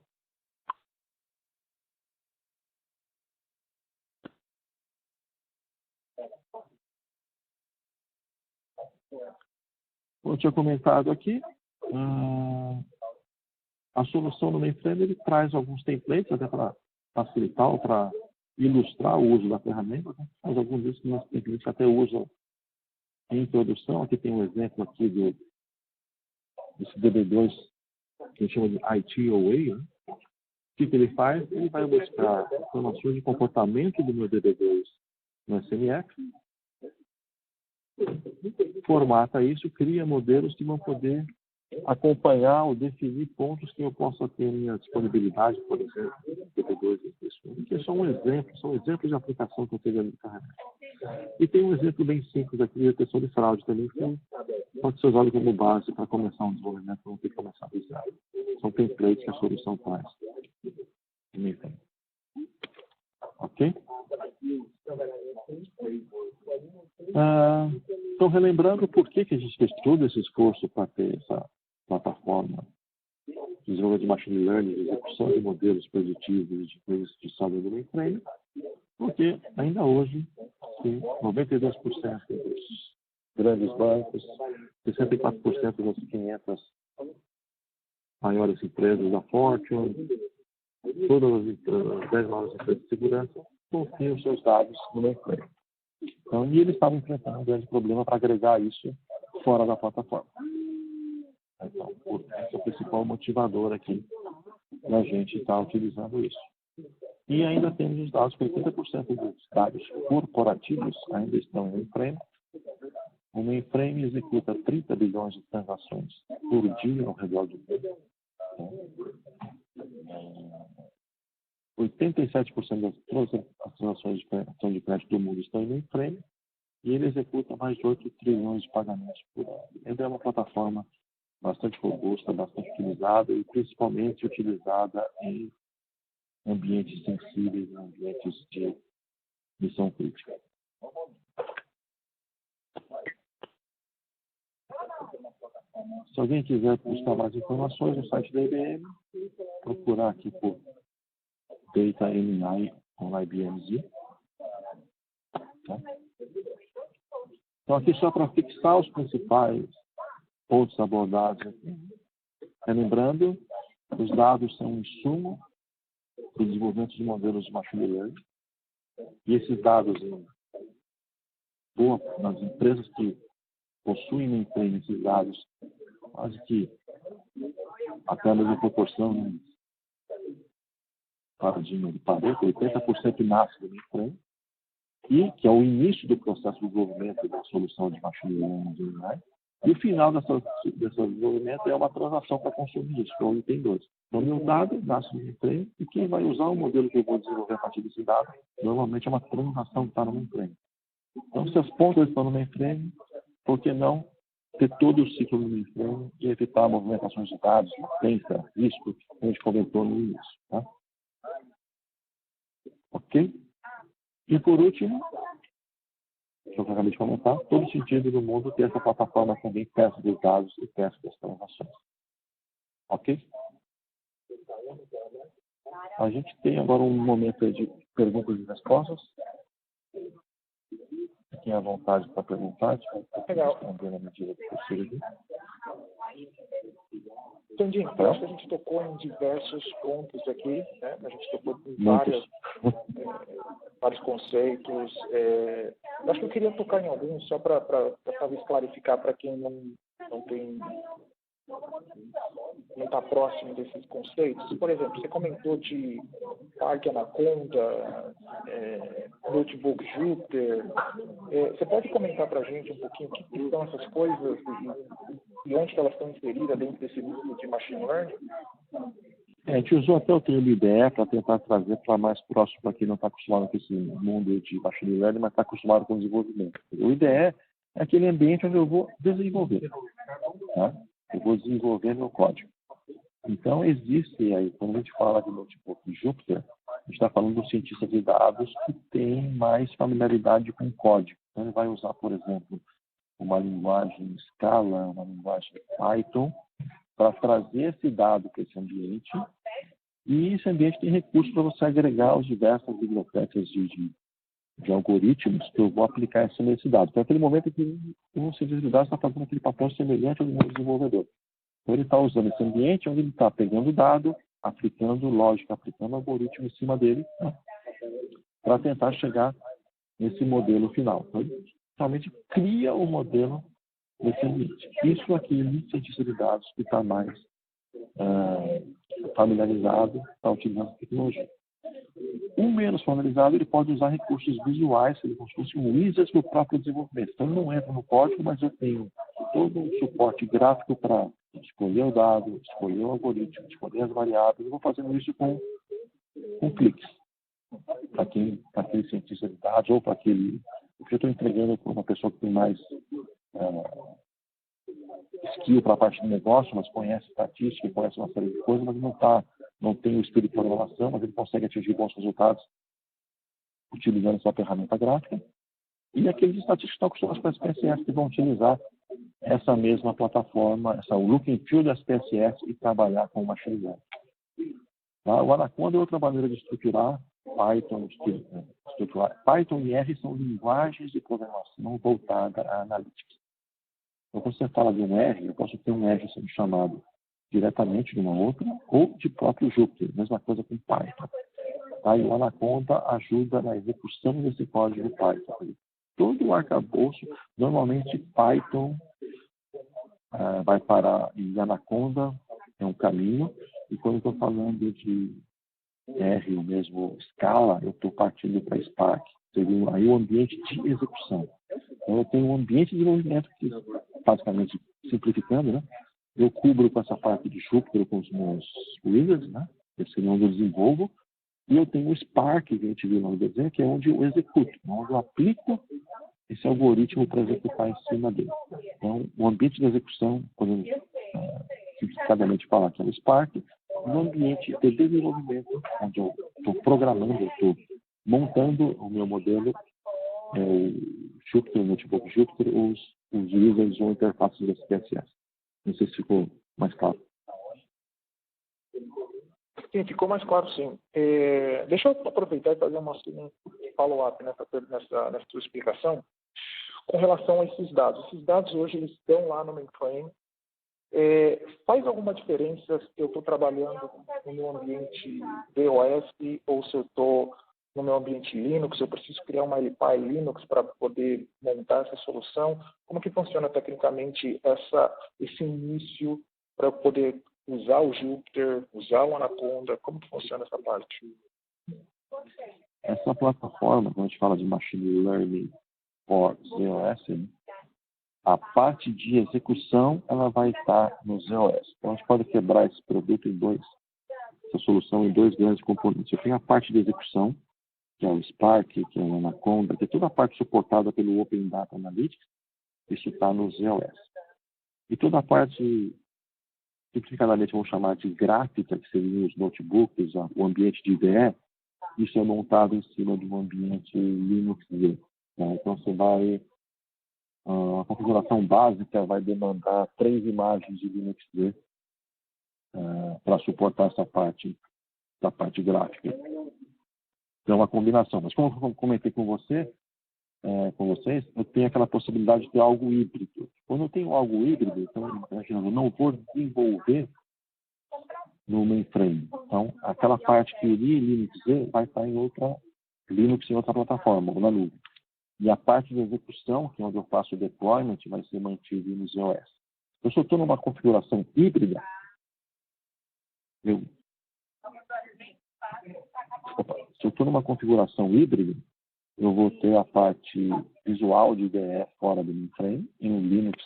Como eu tinha comentado aqui, a solução no mainframe ele traz alguns templates até para facilitar ou para ilustrar o uso da ferramenta, né? Mas alguns desses nossos templates até usam em introdução. Aqui tem um exemplo aqui desse DB2 que a gente chama de ITOA. Né? O que ele faz? Ele vai buscar informações de comportamento do meu DB2 no SNF, formata isso, cria modelos que vão poder acompanhar ou definir pontos que eu possa ter minha disponibilidade, por exemplo, DB2 que é só um exemplo, são exemplos de aplicação que eu tenho ali no ferramenta. E tem um exemplo bem simples aqui de detecção de fraude também, que pode ser usado como base para começar um desenvolvimento, não ter que começar do zero. São templates que a solução faz. Ok? Então, relembrando por que a gente fez todo esse esforço para ter essa plataforma de desenvolvimento de machine learning, de execução de modelos preditivos de coisas de saúde do mainframe, porque ainda hoje, sim, 92% dos grandes bancos, 64% das 500 maiores empresas da Fortune, todas as 10 maiores empresas de segurança, confiam seus dados no mainframe. Então, e eles estavam enfrentando um grande problema para agregar isso fora da plataforma. Então, esse é o principal motivador aqui da gente estar utilizando isso. E ainda temos os dados que 80% dos dados corporativos ainda estão no mainframe. O mainframe executa 30 bilhões de transações por dia ao redor do mundo. 87% das todas as transações de cartão de crédito do mundo estão em mainframe e ele executa mais de 8 trilhões de pagamentos por ano. Ele é uma plataforma bastante robusta, bastante utilizada e principalmente utilizada em ambientes sensíveis, em ambientes de missão crítica. Se alguém quiser buscar mais informações no site da IBM, procurar aqui por Data MI on IBM Z. Tá? Então, aqui só para fixar os principais pontos abordados aqui. Lembrando, os dados são um insumo para o desenvolvimento de modelos de machine learning. E esses dados, nas empresas que possuem mainframe, esses dados, quase que até a mesma proporção, paradigma de Pareto, 80% nasce do mainframe, e que é o início do processo de desenvolvimento da solução de machine learning, e o final desse desenvolvimento é uma transação para consumir isso, que é o item 2. Então, meu dado nasce no mainframe, e quem vai usar o modelo que eu vou desenvolver a partir desse dado, normalmente é uma transação que está no mainframe. Então, se as pontas estão no mainframe, por que não ter todo o ciclo no mainframe e evitar movimentações de dados, latência, risco, que a gente comentou no início. Tá? Ok? E por último, que eu acabei de comentar, todo sentido do mundo ter essa plataforma também teste dos dados e teste das transações. Ok? A gente tem agora um momento de perguntas e respostas. Fiquem à vontade para perguntar, responder na medida do possível. Tandinho, eu acho que a gente tocou em diversos pontos aqui, né? A gente tocou em vários conceitos. Eu acho que eu queria tocar em alguns, só para talvez clarificar para quem não está próximo desses conceitos. Por exemplo, você comentou de Parque Anaconda, Notebook Jupyter. Você pode comentar para a gente um pouquinho o que são essas coisas e onde elas estão inseridas dentro desse mundo de Machine Learning? A gente usou até o termo IDE para tentar trazer para mais próximo para quem não está acostumado com esse mundo de Machine Learning, mas está acostumado com o desenvolvimento. O IDE é aquele ambiente onde eu vou desenvolver. Tá? Eu vou desenvolver meu código. Então, existe aí, quando a gente fala de Notebook Jupyter, a gente está falando do cientista de dados que tem mais familiaridade com o código. Então, ele vai usar, por exemplo, uma linguagem Scala, uma linguagem Python, para trazer esse dado para esse ambiente. E esse ambiente tem recursos para você agregar as diversas bibliotecas de algoritmos que eu vou aplicar nesse dado. Então, naquele momento que um cientista de dados está fazendo aquele papel semelhante ao do meu desenvolvedor. Então, ele está usando esse ambiente onde ele está pegando o dado, aplicando lógica, aplicando algoritmo em cima dele, né, para tentar chegar nesse modelo final. Então, ele realmente cria o modelo nesse ambiente. Isso aqui, o cientista de dados que está mais familiarizado, está utilizando a tecnologia. O menos familiarizado, ele pode usar recursos visuais, ele como se fosse um wizard do próprio desenvolvimento. Então, eu não entro no código, mas eu tenho todo um suporte gráfico para escolher o dado, escolher o algoritmo, escolher as variáveis. Eu vou fazendo isso com cliques. Para aquele cientista de dados ou para aquele... Porque eu estou entregando para uma pessoa que tem mais skill para a parte do negócio, mas conhece estatística, conhece uma série de coisas, mas não tem o espírito de programação, mas ele consegue atingir bons resultados utilizando essa ferramenta gráfica. E aqueles estatísticos estão acostumados com as PSS que vão utilizar essa mesma plataforma, o look and feel das PSS e trabalhar com o machine learning. Tá? O Anaconda é outra maneira de estruturar Python. Python e R são linguagens de programação voltada a analytics. Então, quando você fala de um R, eu posso ter um R sendo chamado diretamente de uma outra ou de próprio Jupyter. Mesma coisa com Python. Tá? E o Anaconda ajuda na execução desse código Python. Todo o arcabouço, normalmente Python vai parar em Anaconda, é um caminho, e quando eu estou falando de R, ou mesmo Scala, eu estou partindo para Spark. Seria aí o ambiente de execução. Então, eu tenho um ambiente de desenvolvimento que, basicamente, simplificando, né? Eu cubro com essa parte de Jupyter com os meus wizards, né? Esse seria onde eu desenvolvo. E eu tenho o Spark, que a gente viu no desenho, que é onde eu executo, onde eu aplico esse algoritmo para executar em cima dele. Então, o ambiente de execução, podemos simplificadamente falar que é o Spark, no ambiente de desenvolvimento, onde eu estou programando, eu estou montando o meu modelo, o Jupyter, o Notebook Jupyter, os wizards ou interfaces do SPSS. Não sei se ficou mais claro. Sim, ficou mais claro, sim. Deixa eu aproveitar e fazer um follow-up nessa sua explicação com relação a esses dados. Esses dados hoje eles estão lá no mainframe. Faz alguma diferença se eu estou trabalhando no meu ambiente DOS ou se eu estou no meu ambiente Linux? Eu preciso criar uma LPI Linux para poder montar essa solução? Como que funciona tecnicamente esse início para eu poder usar o Jupyter, usar o Anaconda? Como que funciona essa parte? Essa plataforma, quando a gente fala de Machine Learning for ZOS, a parte de execução ela vai estar no ZOS. Então, a gente pode quebrar esse produto essa solução em dois grandes componentes. Eu tenho a parte de execução, que é o Spark, que é o Anaconda, que é toda a parte suportada pelo Open Data Analytics, isso está no ZOS. E toda a parte, simplificadamente vamos chamar de gráfica, que seriam os notebooks, o ambiente de IDE, isso é montado em cima de um ambiente Linux. Então, você vai... A configuração básica vai demandar 3 imagens de Linux para suportar essa parte gráfica. Então, é uma combinação. Mas como eu comentei com vocês, eu tenho aquela possibilidade de ter algo híbrido. Quando eu tenho algo híbrido, então, eu não vou desenvolver no mainframe. Então, aquela parte que iria em Linux vai estar em outra plataforma, ou na nuvem. E a parte de execução, que é onde eu faço o deployment, vai ser mantido no ZOS. Eu só estou numa configuração híbrida. Se eu estou numa configuração híbrida, eu vou ter a parte visual de IDE fora do mainframe, em um Linux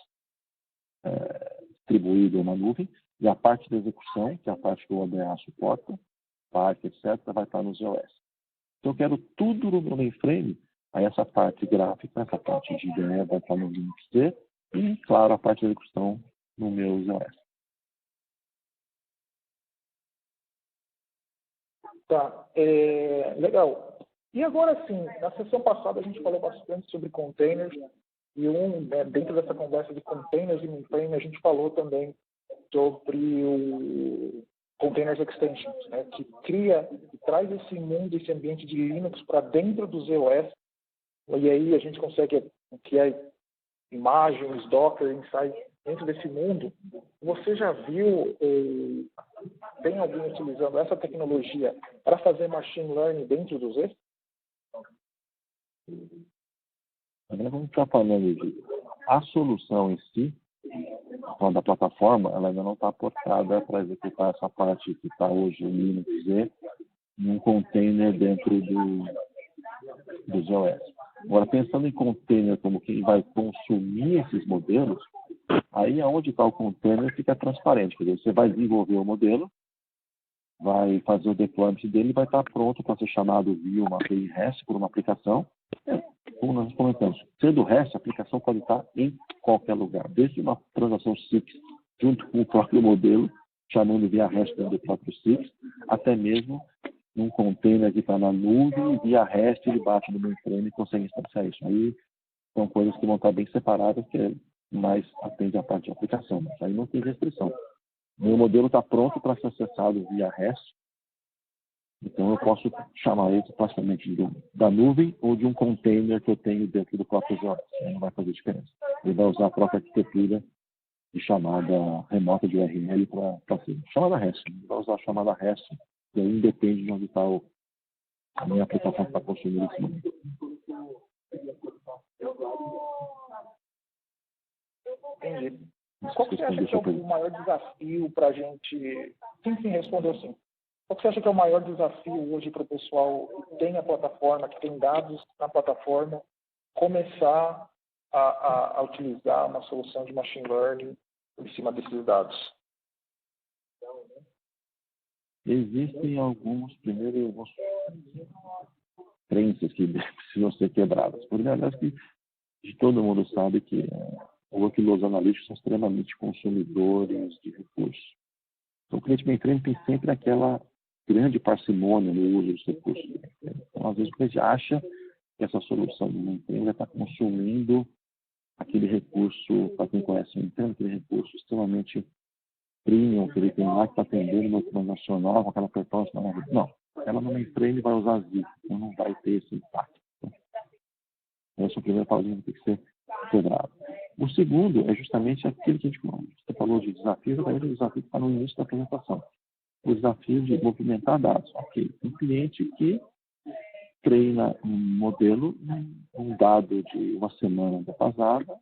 distribuído na nuvem, e a parte de execução, que é a parte que o ODA suporta, Spark, etc., vai estar no ZOS. Então, eu quero tudo no meu mainframe. Aí essa parte gráfica, essa parte de IDE vai estar no Linux C e, claro, a parte de execução no meu ZOS. Tá, legal. E agora sim, na sessão passada a gente falou bastante sobre containers e dentro dessa conversa de containers e mainframe a gente falou também sobre o Containers Extensions, né, que traz esse mundo, esse ambiente de Linux para dentro do ZOS. E aí a gente consegue criar imagens, Docker, insights dentro desse mundo. Você já viu, tem alguém utilizando essa tecnologia para fazer machine learning dentro do Z? Agora vamos estar falando de a solução em si, então, da plataforma, ela ainda não está portada para executar essa parte que está hoje em Linux Z em um container dentro do ZOS. Agora, pensando em container como quem vai consumir esses modelos, aí aonde está o container fica transparente. Quer dizer, você vai desenvolver o modelo, vai fazer o deployment dele e vai estar pronto para ser chamado via uma API REST por uma aplicação. Como nós comentamos, sendo REST, a aplicação pode estar em qualquer lugar, desde uma transação SIX junto com o próprio modelo, chamando via REST dentro do próprio SIX, até mesmo num container que está na nuvem, via REST ele bate no mainframe e consegue instanciar isso. Aí são coisas que vão estar bem separadas, que mais atende a parte de aplicação, mas aí não tem restrição. Meu modelo está pronto para ser acessado via REST, então eu posso chamar ele praticamente da nuvem ou de um container que eu tenho dentro do próprio ZOS. Não vai fazer diferença. Ele vai usar a própria arquitetura de chamada remota de URL para ser chamada REST. Ele vai usar a chamada REST, e aí independe de onde está a minha aplicação que está consumindo esse momento. Entendi. Qual que você acha que é o maior desafio para a gente... Sim, respondeu sim. Qual que você acha que é o maior desafio hoje para o pessoal que tem a plataforma, que tem dados na plataforma, começar a utilizar uma solução de machine learning em cima desses dados? Existem algumas crenças que precisam ser quebradas. Por verdade, que todo mundo sabe que os analíticos são extremamente consumidores de recursos. Então, o cliente mainframe tem sempre aquela grande parcimônia no uso dos recursos. Então, às vezes, o cliente acha que essa solução do mainframe já está consumindo aquele recurso, para quem conhece o Nintendo, aquele recurso extremamente premium que ele tem lá, que está atendendo no transacional, com aquela performance na mão. Não, ela no mainframe vai usar ZIP, então não vai ter esse impacto. Esse é o primeiro pauzinho que tem que ser quebrado. O segundo é justamente aquele que a gente você falou de desafio, exatamente o desafio que está no início da apresentação. O desafio de movimentar dados. Ok, um cliente que treina um modelo, um dado de uma semana passada,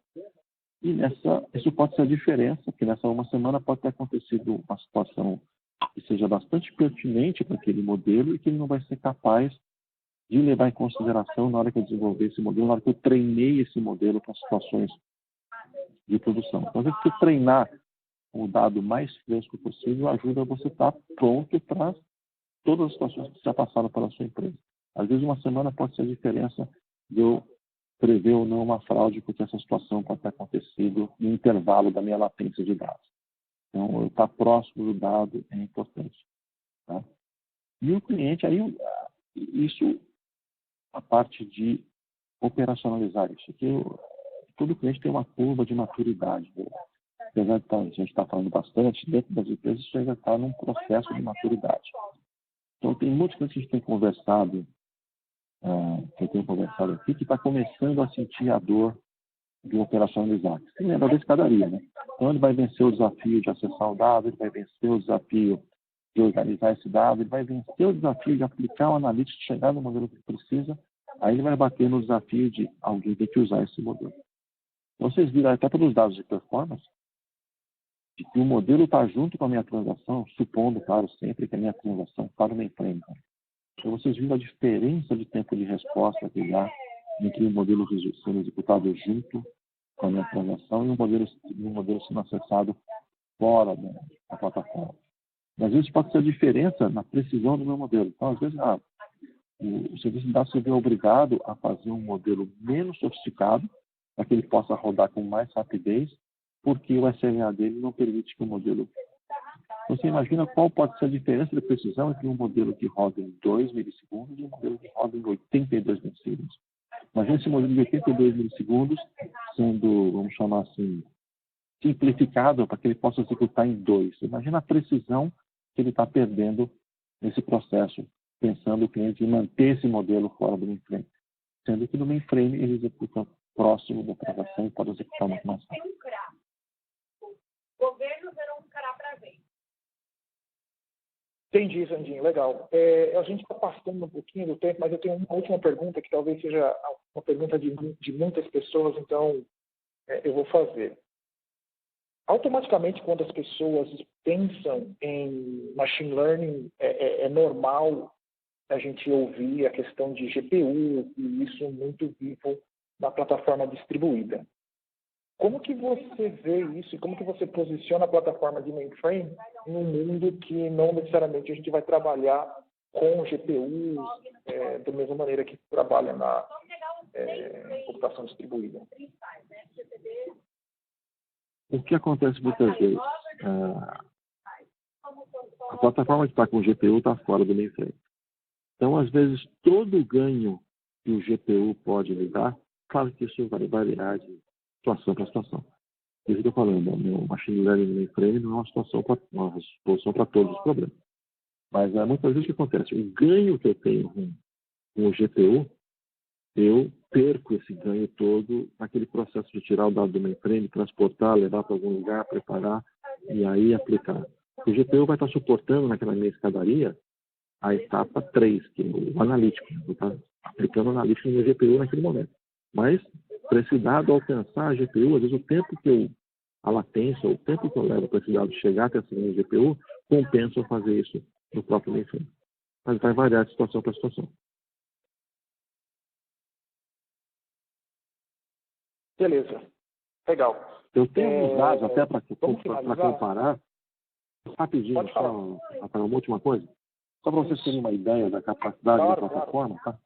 e isso pode ser a diferença, porque nessa uma semana pode ter acontecido uma situação que seja bastante pertinente para aquele modelo e que ele não vai ser capaz de levar em consideração na hora que eu desenvolver esse modelo, na hora que eu treinei esse modelo para situações de produção. Então, às vezes, você treinar o dado mais fresco possível ajuda você a estar pronto para todas as situações que já passaram pela sua empresa. Às vezes, uma semana pode ser a diferença de eu prever ou não uma fraude, porque essa situação pode ter acontecido no intervalo da minha latência de dados. Então, eu estar próximo do dado é importante. Tá? E o cliente, aí, isso, a parte de operacionalizar isso. Aqui, todo cliente tem uma curva de maturidade. Apesar de a gente estar falando bastante, dentro das empresas, isso ainda está num processo de maturidade. Então, tem muitos clientes que a gente tem conversado, que eu tenho conversado aqui, que está começando a sentir a dor de operacionalizar. Você lembra da escadaria, né? Então, ele vai vencer o desafio de acessar o dado, ele vai vencer o desafio de organizar esse dado, ele vai vencer o desafio de aplicar o analytics, chegar no modelo que precisa, aí ele vai bater no desafio de alguém ter que usar esse modelo. Então, vocês viram até pelos dados de performance, de que o modelo está junto com a minha transação, supondo, claro, sempre que a minha transação está no mainframe. Então, vocês viram a diferença de tempo de resposta que há entre o modelo sendo executado junto com a minha transação e um modelo sendo acessado fora da plataforma. E, às vezes, pode ser a diferença na precisão do meu modelo. Então, às vezes, o serviço de dados se vê obrigado a fazer um modelo menos sofisticado para que ele possa rodar com mais rapidez, porque o SLA dele não permite que o modelo... Você imagina qual pode ser a diferença de precisão entre um modelo que roda em 2 milissegundos e um modelo que roda em 82 milissegundos. Imagina esse modelo de 82 milissegundos sendo, vamos chamar assim, simplificado para que ele possa executar em 2. Imagina a precisão que ele está perdendo nesse processo, pensando o cliente em manter esse modelo fora do mainframe. Sendo que no mainframe ele executa próximo da transação e pode executar muito mais rápido. Entendi, Sandinho, legal. A gente está passando um pouquinho do tempo, mas eu tenho uma última pergunta, que talvez seja uma pergunta de muitas pessoas, então eu vou fazer. Automaticamente, quando as pessoas pensam em machine learning, é normal a gente ouvir a questão de GPU, e isso muito vivo na plataforma distribuída. Como que você vê isso e como que você posiciona a plataforma de mainframe em um mundo que não necessariamente a gente vai trabalhar com GPUs da mesma maneira que trabalha na computação distribuída? O que acontece muitas vezes? A plataforma que está com o GPU está fora do mainframe. Então, às vezes, todo o ganho que o GPU pode lhe dar, claro que isso vai variar de situação para situação. Isso que eu estou falando, o meu machine learning no mainframe não é uma solução para todos os problemas. Mas muitas vezes o que acontece? O ganho que eu tenho com o GPU, eu perco esse ganho todo naquele processo de tirar o dado do mainframe, transportar, levar para algum lugar, preparar e aí aplicar. O GPU vai estar suportando naquela minha escadaria a etapa 3, que é o analítico. Eu estou aplicando o analítico no meu GPU naquele momento. Mas, para esse dado alcançar a GPU, às vezes o tempo a latência, o tempo que eu levo para esse dado chegar até essa minha GPU, compensa eu fazer isso no próprio mainframe. Mas vai variar de situação para situação. Beleza. Legal. Eu tenho uns dados até para comparar. Rapidinho, só, Rafael, uma última coisa. Só para vocês terem uma ideia da capacidade da plataforma, tá?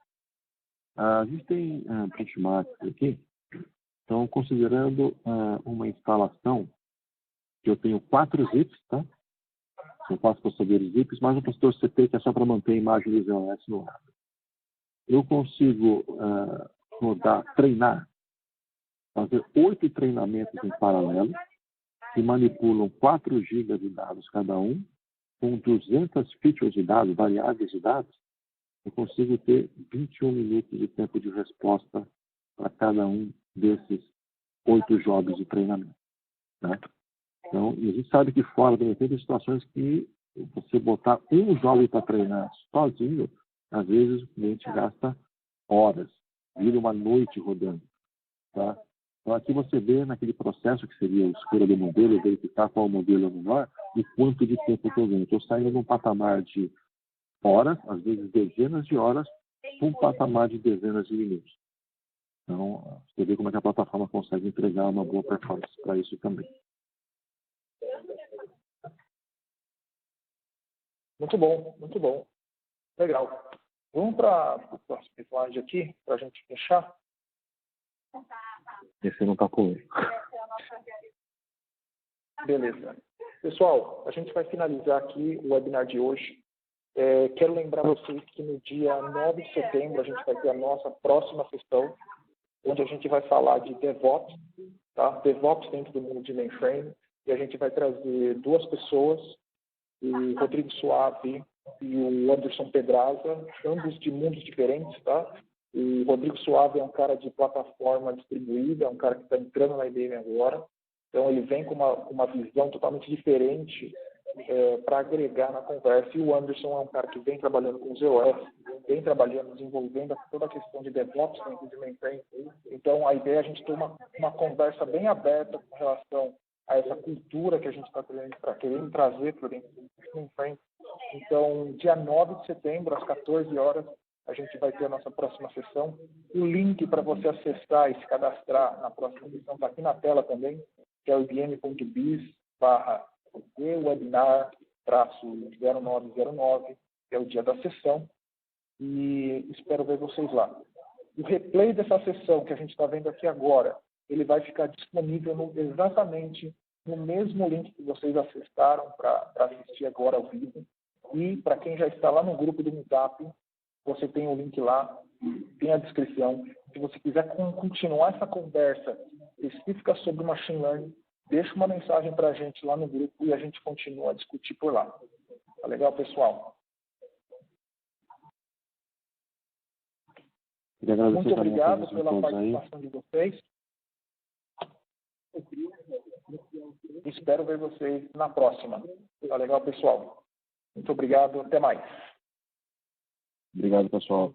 A gente tem benchmarks aqui. Então, considerando uma instalação que eu tenho 4 zips, tá? São 4 processadores zips, mais um processador CP que é só para manter a imagem do ZOS no ar. Eu consigo treinar fazer 8 treinamentos em paralelo, que manipulam 4 GB de dados cada um, com 200 features de dados, variáveis de dados, eu consigo ter 21 minutos de tempo de resposta para cada um desses 8 jobs de treinamento. Né? Então, a gente sabe que fora do tem situações que você botar um job para treinar sozinho, às vezes o cliente gasta horas, vira uma noite rodando. Tá? Então, aqui você vê naquele processo que seria a escolha do modelo, verificar qual modelo é o melhor e quanto de tempo eu estou ganhando. Estou saindo de um patamar de horas, às vezes dezenas de horas, para um patamar de dezenas de minutos. Então, você vê como é que a plataforma consegue entregar uma boa performance para isso também. Muito bom, muito bom. Legal. Vamos para o próximo slide aqui, para a gente fechar. Esse não está com ele. Beleza. Pessoal, a gente vai finalizar aqui o webinar de hoje. Quero lembrar vocês que no dia 9 de setembro a gente vai ter a nossa próxima sessão, onde a gente vai falar de DevOps, tá? DevOps dentro do mundo de mainframe, e a gente vai trazer 2 pessoas, o Rodrigo Suave e o Anderson Pedraza, ambos de mundos diferentes, tá? O Rodrigo Suave é um cara de plataforma distribuída, é um cara que está entrando na IBM agora, então ele vem com uma visão totalmente diferente para agregar na conversa, e o Anderson é um cara que vem trabalhando com ZOS, vem trabalhando, desenvolvendo toda a questão de DevOps dentro de mainframe. Então, a ideia é a gente ter uma conversa bem aberta com relação a essa cultura que a gente está querendo trazer para dentro do mainframe. Então, dia 9 de setembro, às 14 horas, a gente vai ter a nossa próxima sessão. O link para você acessar e se cadastrar na próxima sessão está aqui na tela também, que é o ibm.biz/webinar-0909, que é o dia da sessão, e espero ver vocês lá. O replay dessa sessão que a gente está vendo aqui agora, ele vai ficar disponível exatamente no mesmo link que vocês acessaram para assistir agora ao vivo, e para quem já está lá no grupo do Meetup, você tem o link lá, tem a descrição. Se você quiser continuar essa conversa específica sobre Machine Learning, deixa uma mensagem para a gente lá no grupo e a gente continua a discutir por lá. Tá legal, pessoal? Muito obrigado pela participação de vocês. Espero ver vocês na próxima. Tá legal, pessoal? Muito obrigado. Até mais. Obrigado, pessoal.